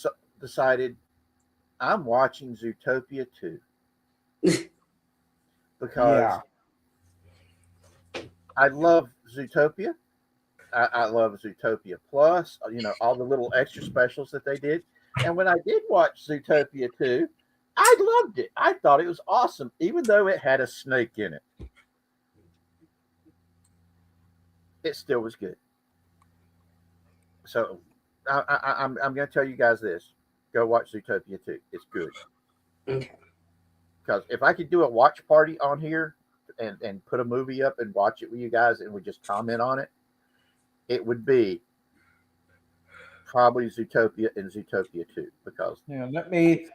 S2: decided I'm watching Zootopia 2 because I love Zootopia. I love Zootopia Plus, all the little extra specials that they did. And when I did watch Zootopia 2, I loved it. I thought it was awesome, even though it had a snake in it. It still was good. So I'm going to tell you guys this. Go watch Zootopia 2. It's good.
S6: Okay.
S2: Because if I could do a watch party on here and put a movie up and watch it with you guys and we just comment on it, it would be probably Zootopia and Zootopia 2. Because
S1: let me.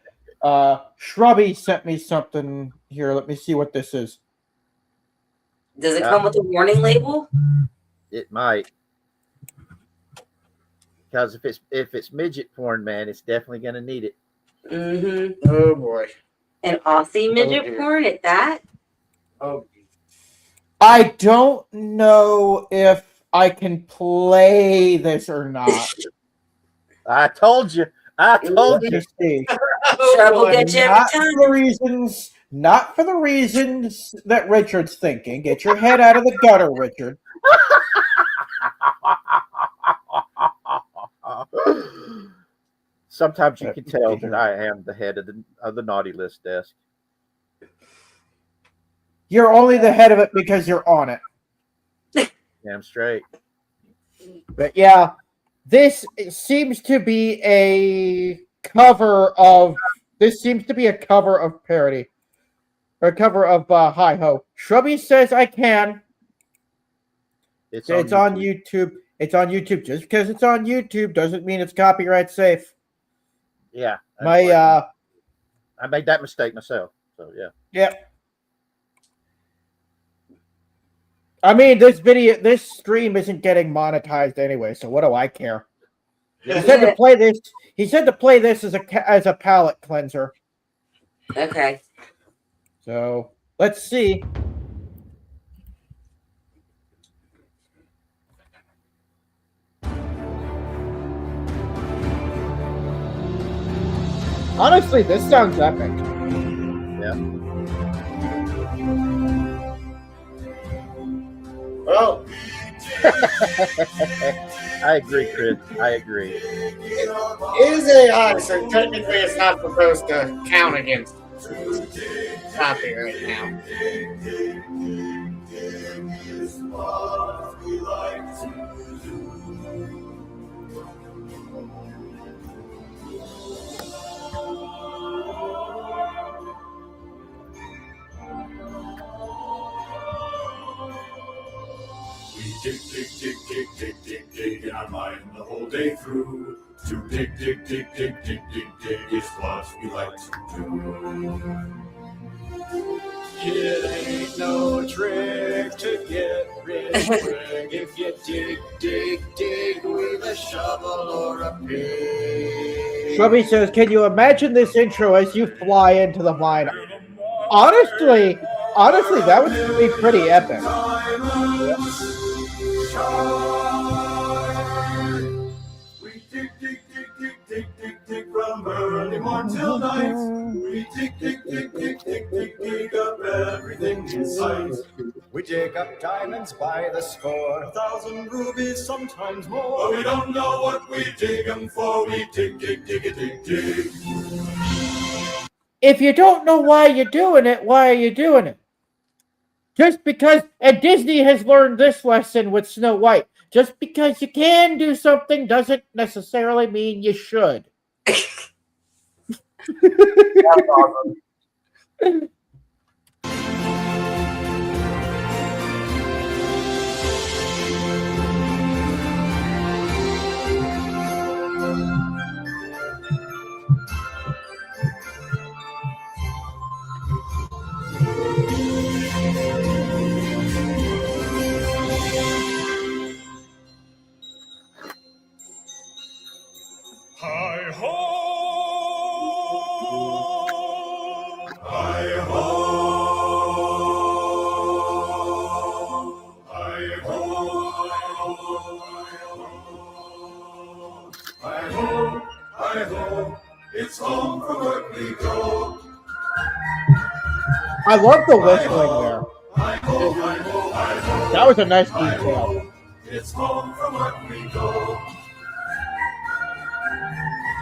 S1: Shrubby sent me something here. Let me see what this is.
S6: Does it come with a warning label?
S2: It might. Because if it's midget porn, man, it's definitely going to need it.
S6: Mm-hmm.
S5: Oh boy.
S6: And Aussie midget porn at that?
S5: Oh.
S1: I don't know if I can play this or not.
S2: I told you.
S1: Let me see.
S6: Trouble get you every time.
S1: Not for the reasons that Richard's thinking. Get your head out of the gutter, Richard.
S2: Sometimes you can tell that I am the head of the naughty list desk.
S1: You're only the head of it because you're on it.
S2: Damn straight.
S1: But yeah, this seems to be a cover of parody. Or a cover of Hi Ho. Shrubby says I can. It's on YouTube. It's on YouTube. Just because it's on YouTube doesn't mean it's copyright safe.
S2: Yeah.
S1: I
S2: made that mistake myself. So yeah.
S1: Yep. I mean, this stream isn't getting monetized anyway, so what do I care? He said to play this. He said to play this as a palate cleanser.
S6: Okay.
S1: So let's see. Honestly, this sounds epic.
S2: Yeah.
S5: Well,
S2: I agree, Chris. I agree.
S5: it is AI, so technically it's not supposed to count against it. copyright now.
S7: Is what we like to do. We dig, dig, dig, dig, dig, dig, dig in our mind the whole day through. To dig, dig, dig, dig, dig, dig, dig is what we like to do. It ain't no trick to get rich quick. If you dig, dig, dig with a shovel or a pick.
S1: Shrubby says, can you imagine this intro as you fly into the mine? Honestly, that would be pretty epic.
S7: We dig, dig, dig, dig, dig, dig, dig from early morn till night. We dig, dig, dig, dig, dig, dig, dig up everything in sight.
S8: We dig up diamonds by the score,
S7: 1,000 rubies, sometimes more. But we don't know what we dig 'em for. We dig, dig, dig, dig, dig.
S1: If you don't know why you're doing it, why are you doing it? Just because, and Disney has learned this lesson with Snow White, just because you can do something doesn't necessarily mean you should.
S6: That's awesome.
S7: Hi ho! Hi ho! Hi ho! Hi ho! Hi ho! It's home from work we go.
S1: I love the whistling there.
S7: Hi ho! Hi ho! Hi ho!
S1: That was a nice
S7: Hi
S1: detail.
S7: ho! It's home from work we go.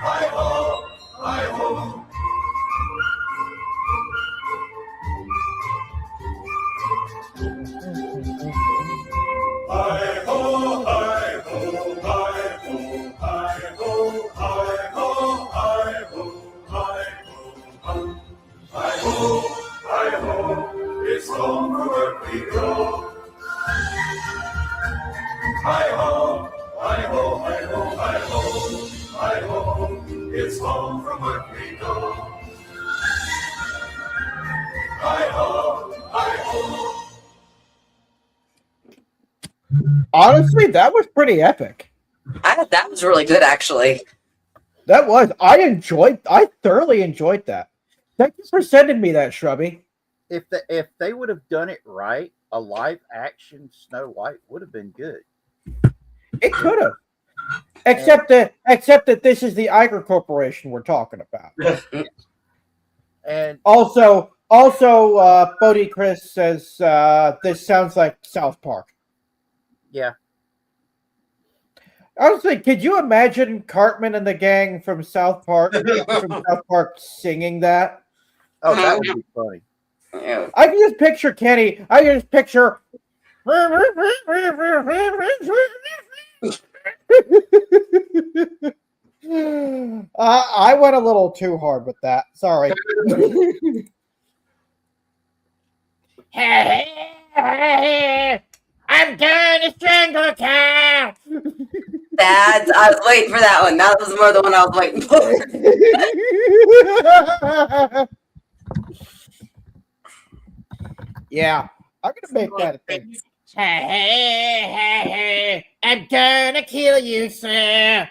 S7: Hi ho! Hi ho! Hi ho! Hi ho! Hi ho! Hi ho! Hi ho! Hi ho! Hi ho! Hi ho! Hi ho! It's home from work we go. Hi ho! Hi ho! Hi ho! Hi ho! Hi ho! It's home from work we go. Hi ho! Hi ho!
S1: Honestly, that was pretty epic.
S6: That was really good, actually.
S1: That was. I thoroughly enjoyed that. Thank you for sending me that, Shrubby.
S2: If they would have done it right, a live action Snow White would have been good.
S1: It could have. Except that this is the Iger Corporation we're talking about.
S2: And
S1: Also, Bodie Chris says this sounds like South Park.
S2: yeah,
S1: Honestly, could you imagine Cartman and the gang from South Park singing that?
S2: oh, that would be funny.
S6: Yeah.
S1: I can just picture Kenny. I can just picture. I went a little too hard with that. Sorry. I'm gonna strangle a cow.
S6: I was waiting for that one. That was more the one I was waiting for.
S1: Yeah, I'm gonna make that a thing. I'm gonna kill you, sir.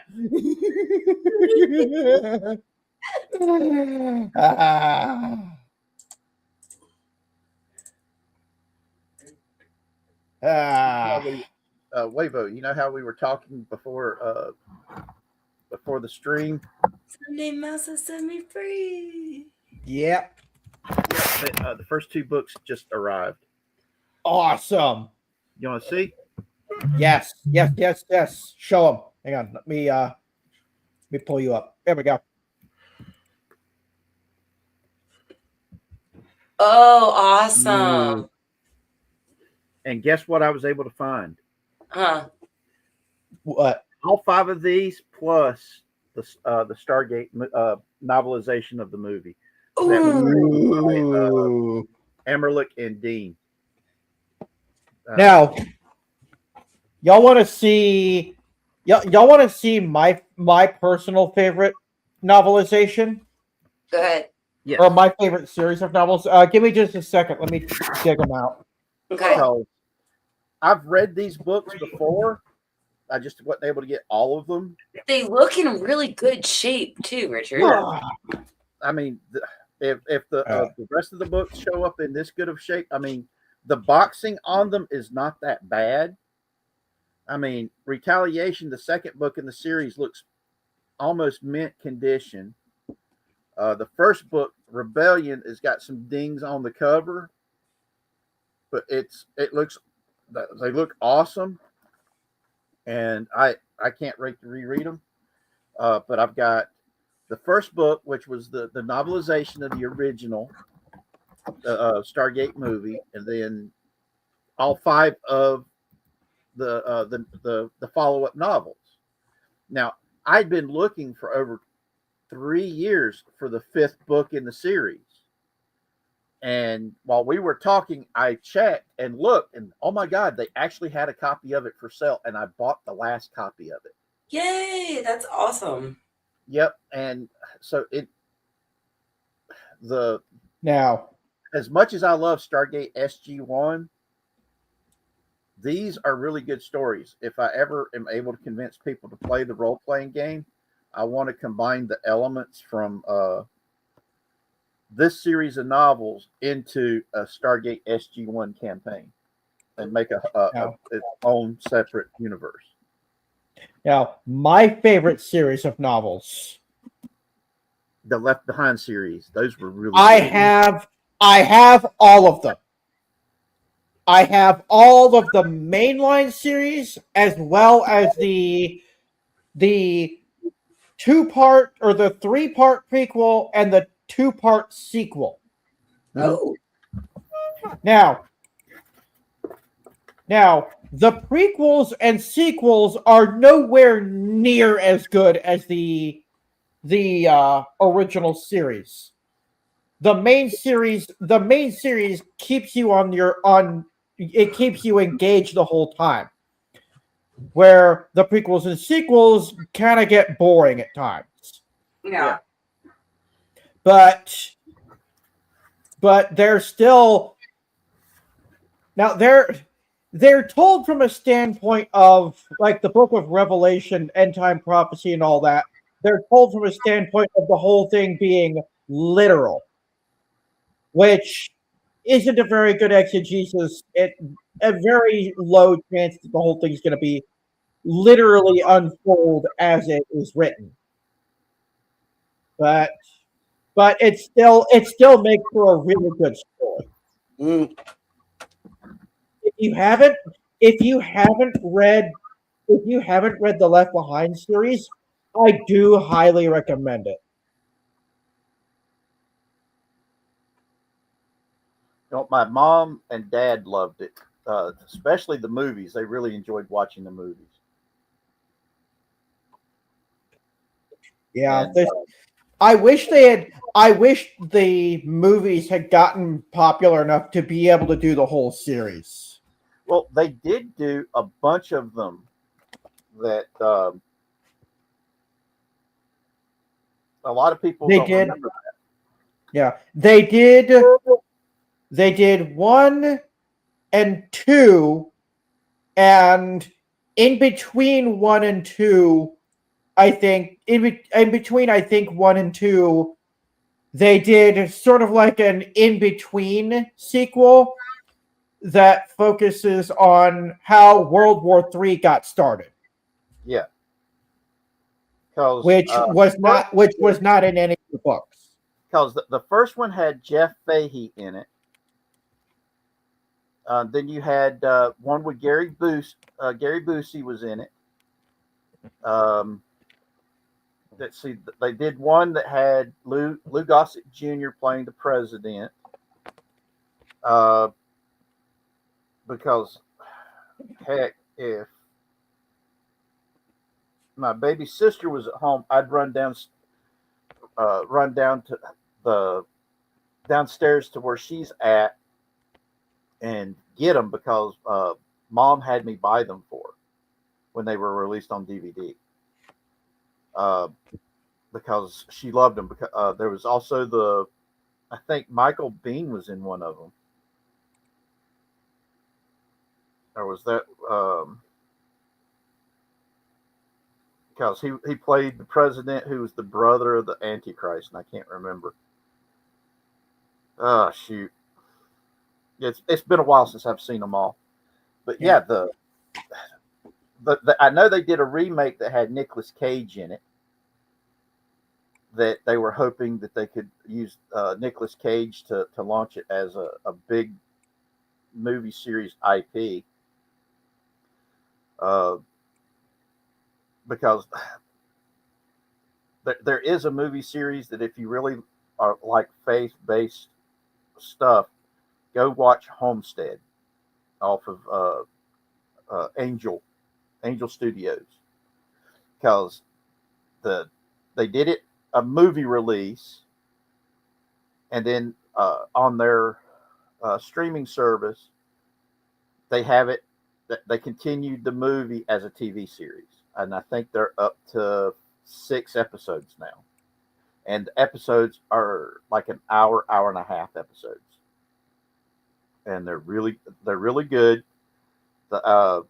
S2: Wavo, you know how we were talking before the stream?
S6: Sunday Mouse has set me free.
S1: Yep.
S2: Yeah, the first two books just arrived.
S1: Awesome.
S2: You want to see?
S1: Yes. Show them. Hang on. Let me pull you up. There we go.
S6: Oh, awesome.
S2: And guess what I was able to find?
S6: Huh.
S1: What?
S2: All 5 of these plus the Stargate novelization of the movie. That was written by
S1: Ooh.
S2: Emmerlich and Dean.
S1: Now, y'all want to see? Y'all want to see my personal favorite novelization,
S6: Go ahead.
S2: Yes.
S1: or my favorite series of novels? Give me just a second. Let me dig them out.
S6: Okay.
S2: So I've read these books before. I just wasn't able to get all of them.
S6: They look in really good shape too, Richard.
S2: I mean, if the rest of the books show up in this good of shape, I mean, the boxing on them is not that bad. I mean, Retaliation, the second book in the series, looks almost mint condition. The first book, Rebellion, has got some dings on the cover, but they look awesome, and I can't wait to reread them. But I've got the first book, which was the novelization of the original Stargate movie, and then all 5 of the follow up novels. Now, I'd been looking for over 3 years for the 5th book in the series, and while we were talking, I checked and looked, and oh my God, they actually had a copy of it for sale, and I bought the last copy of it.
S6: Yay, that's awesome.
S2: Yep, and so
S1: Now,
S2: as much as I love Stargate SG-1, these are really good stories. If I ever am able to convince people to play the role-playing game, I want to combine the elements from this series of novels into a Stargate SG-1 campaign and make its own separate universe.
S1: Now, my favorite series of novels.
S2: The Left Behind series; those were really.
S1: I
S2: good.
S1: have all of them. I have all of the mainline series as well as the 2-part or the 3-part prequel and the 2-part sequel.
S6: Oh.
S1: Now, the prequels and sequels are nowhere near as good as the original series. The main series keeps you it keeps you engaged the whole time. Where the prequels and sequels kind of get boring at times.
S6: Yeah.
S1: But they're still now they're told from a standpoint of like the Book of Revelation, end time prophecy, and all that. They're told from a standpoint of the whole thing being literal, which isn't a very good exegesis. It a very low chance that the whole thing's going to be literally unfold as it is written. But it still makes for a really good story.
S6: Mm.
S1: If you haven't read the Left Behind series, I do highly recommend it.
S2: You know, my mom and dad loved it, especially the movies. They really enjoyed watching the movies.
S1: Yeah,
S2: And,
S1: I wish the movies had gotten popular enough to be able to do the whole series.
S2: well, they did do a bunch of them that a lot of people don't remember that.
S1: Yeah, they did. They did 1 and 2, and in between 1 and 2, I think in between 1 and 2, they did sort of like an in between sequel that focuses on how World War III got started.
S2: Yeah, because
S1: Which was not in any of the books.
S2: Because the first one had Jeff Fahey in it. Then you had one with Gary Busey. Gary Busey was in it. Let's see. They did one that had Lou Gossett Jr. playing the president. Because heck, if my baby sister was at home, I'd run down to the downstairs to where she's at and get them because mom had me buy them for her when they were released on DVD. Because she loved them. Because there was also I think Michael Bean was in one of them. Or was that because he played the president who was the brother of the Antichrist, and I can't remember. Oh shoot. It's been a while since I've seen them all. But yeah, the I know they did a remake that had Nicolas Cage in it. That they were hoping that they could use Nicolas Cage to launch it as a big movie series IP. Because there is a movie series that if you really are like faith-based stuff, go watch Homestead off of Angel Studios, because they did it a movie release, and then on their streaming service they have it. They continued the movie as a TV series, and I think they're up to 6 episodes now. And the episodes are like an hour and a half episodes, and they're really good. The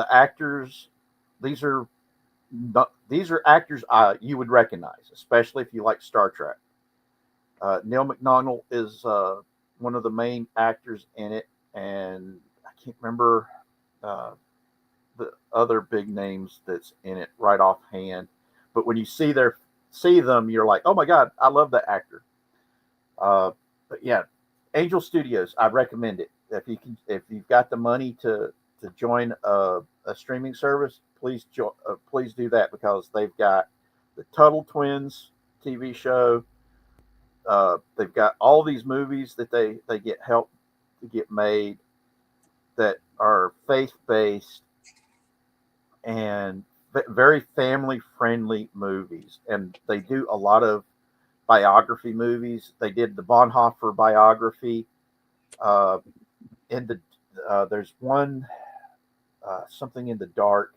S2: actors, these are actors you would recognize, especially if you like Star Trek. Neil McDonough is one of the main actors in it, and I can't remember the other big names that's in it right offhand. But when you see them, you're like, oh my God, I love that actor. But yeah, Angel Studios, I recommend it. If you've got the money to join a streaming service, please do that, because they've got the Tuttle Twins TV show. They've got all these movies that they get help to get made that are faith-based and very family-friendly movies. And they do a lot of biography movies. They did the Bonhoeffer biography. There's one, Something in the Dark,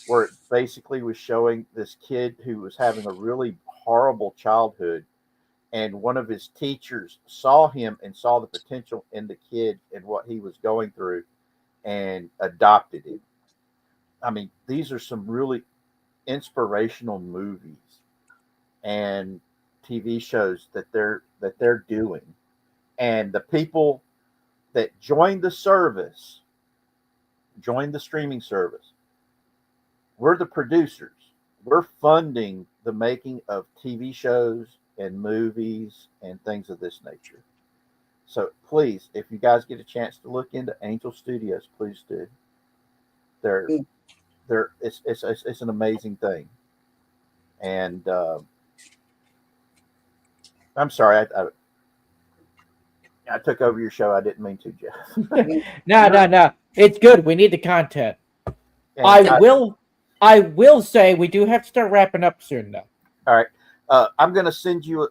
S2: where it basically was showing this kid who was having a really horrible childhood, and one of his teachers saw him and saw the potential in the kid and what he was going through, and adopted him. I mean, these are some really inspirational movies and TV shows that they're doing, and the people that joined the streaming service, we're the producers. We're funding the making of TV shows and movies and things of this nature. So please, if you guys get a chance to look into Angel Studios, please do. It's an amazing thing. And I'm sorry, I took over your show. I didn't mean to, Jeff.
S1: No. It's good. We need the content.
S2: And
S1: I will say we do have to start wrapping up soon, though.
S2: All right. I'm going to send you.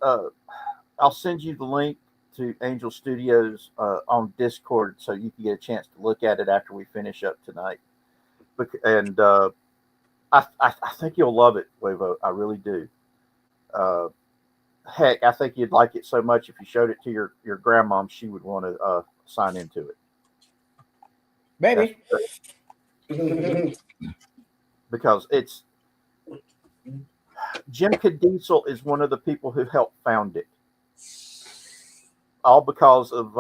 S2: I'll send you the link to Angel Studios on Discord, so you can get a chance to look at it after we finish up tonight. And I think you'll love it, Wavo. I really do. Heck, I think you'd like it so much if you showed it to your grandmom, she would want to sign into it.
S1: Maybe.
S2: Because it's Jim Cadizel is one of the people who helped found it. All because of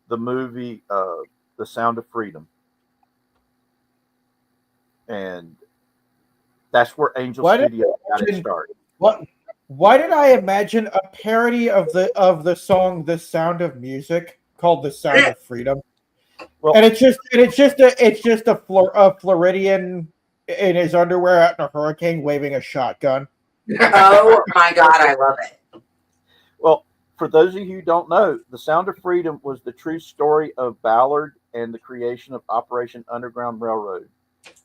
S2: the movie The Sound of Freedom. And that's where Angel Studio got it started.
S1: Why did I imagine a parody of the song "The Sound of Music" called "The Sound of Freedom"? Well, and it's just a Floridian in his underwear out in a hurricane waving a shotgun.
S6: Oh my God, I love it.
S2: Well, for those of you who don't know, The Sound of Freedom was the true story of Ballard and the creation of Operation Underground Railroad,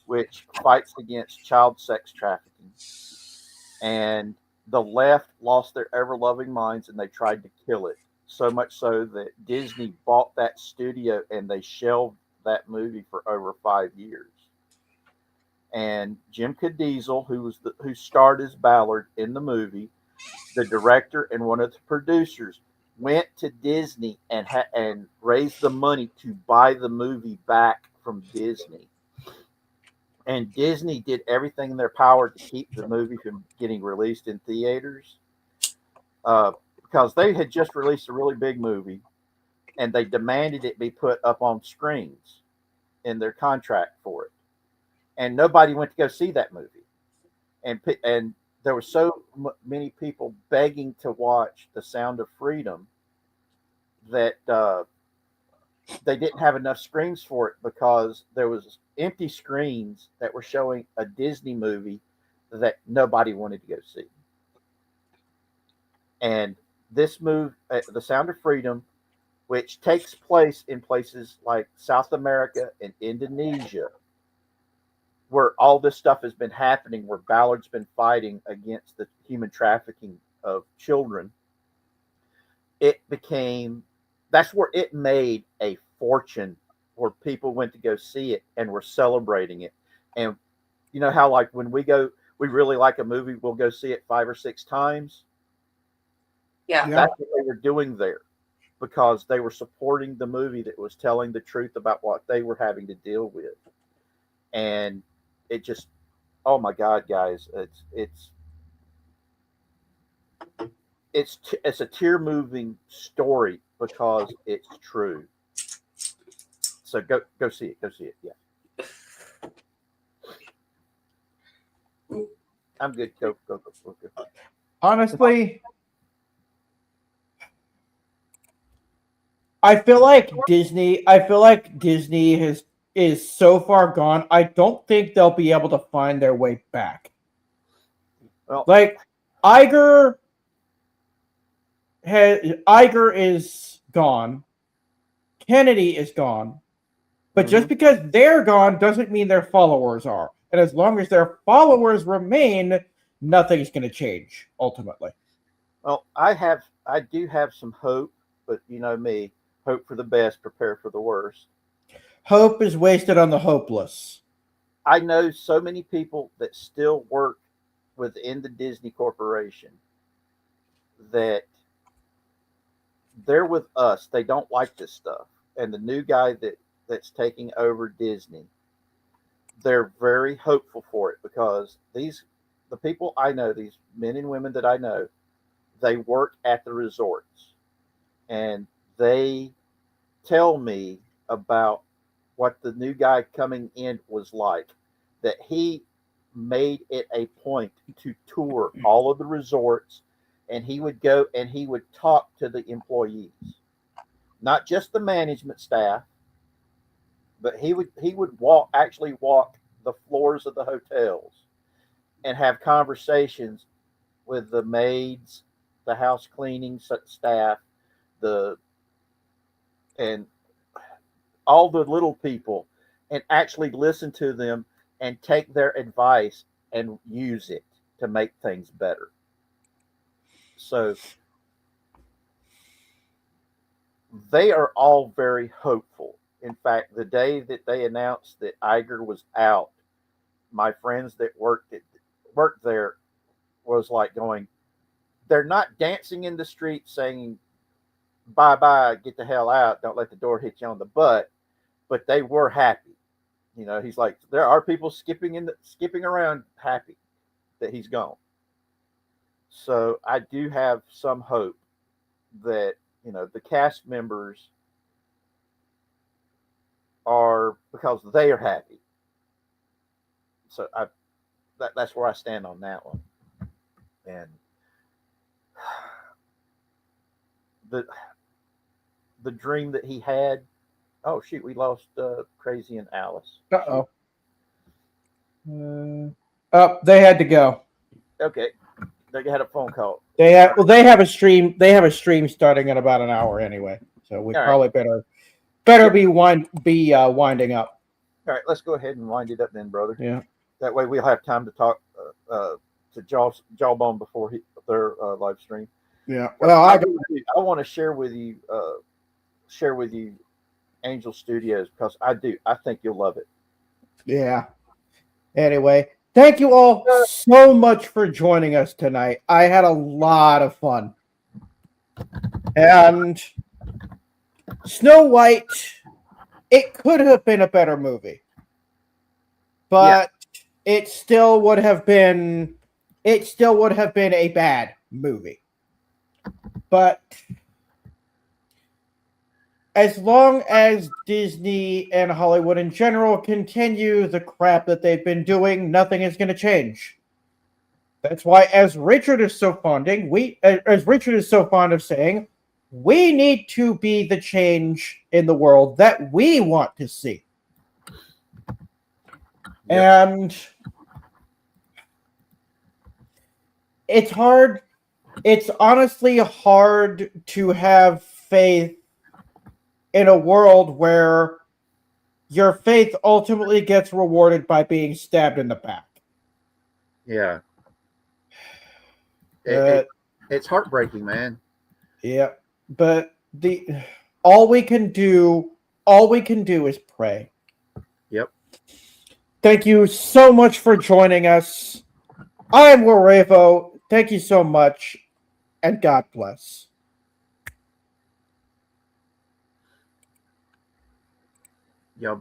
S2: which fights against child sex trafficking. And the left lost their ever-loving minds and they tried to kill it. So much so that Disney bought that studio and they shelved that movie for over 5 years. And Jim Caviezel, who starred as Ballard in the movie, the director and one of the producers, went to Disney and raised the money to buy the movie back from Disney. And Disney did everything in their power to keep the movie from getting released in theaters, because they had just released a really big movie, and they demanded it be put up on screens in their contract for it. And nobody went to go see that movie. And there were so many people begging to watch The Sound of Freedom that they didn't have enough screens for it, because there was empty screens that were showing a Disney movie that nobody wanted to go see. And this movie, The Sound of Freedom, which takes place in places like South America and Indonesia, where all this stuff has been happening, where Ballard's been fighting against the human trafficking of children, that's where it made a fortune, where people went to go see it and were celebrating it. And you know how, like, when we really like a movie, we'll go see it 5 or 6 times.
S6: Yeah.
S2: That's what they were doing there, because they were supporting the movie that was telling the truth about what they were having to deal with. And it just, oh my God, guys, it's a tear moving story because it's true. So go see it. Go see it. Yeah. I'm good. Go.
S1: Honestly, I feel like Disney is so far gone. I don't think they'll be able to find their way back.
S2: Well,
S1: Like Iger is gone. Kennedy is gone. But just because they're gone doesn't mean their followers are. And as long as their followers remain, nothing's going to change ultimately.
S2: Well, I do have some hope, but you know me, hope for the best, prepare for the worst.
S1: Hope is wasted on the hopeless.
S2: I know so many people that still work within the Disney Corporation that they're with us. They don't like this stuff. And the new guy that's taking over Disney, they're very hopeful for it, because the people I know, these men and women that I know, they work at the resorts, and they tell me about what the new guy coming in was like, that he made it a point to tour all of the resorts, and he would go and he would talk to the employees, not just the management staff, but he would walk the floors of the hotels and have conversations with the maids, the house cleaning staff, and all the little people, and actually listen to them and take their advice and use it to make things better. So they are all very hopeful. In fact, the day that they announced that Iger was out, my friends that worked there was like going, they're not dancing in the street saying, bye bye, get the hell out, don't let the door hit you on the butt, but they were happy. You know, he's like, there are people skipping around happy that he's gone. So I do have some hope that, you know, the cast members are, because they are happy. So that's where I stand on that one. And the dream that he had. Oh shoot, we lost Crazy and Alice.
S1: Oh, they had to go.
S2: Okay, they had a phone call.
S1: They have a stream. They have a stream starting in about an hour anyway. So we
S2: All
S1: probably better be winding up.
S2: All right, let's go ahead and wind it up then, brother.
S1: Yeah.
S2: That way we'll have time to talk to Jawbone before their live stream.
S1: Yeah. Well,
S2: I want to share with you Angel Studios because I think you'll love it.
S1: Yeah. Anyway, thank you all so much for joining us tonight. I had a lot of fun. And Snow White, it could have been a better movie. But it still would have been a bad movie. But as long as Disney and Hollywood in general continue the crap that they've been doing, nothing is going to change. That's why, as Richard is so fond of saying, we need to be the change in the world that we want to see.
S2: Yep.
S1: And it's hard. It's honestly hard to have faith in a world where your faith ultimately gets rewarded by being stabbed in the back.
S2: Yeah. It's heartbreaking, man.
S1: Yeah, but all we can do is pray.
S2: Yep.
S1: Thank you so much for joining us. I am Warevo. Thank you so much, and God bless.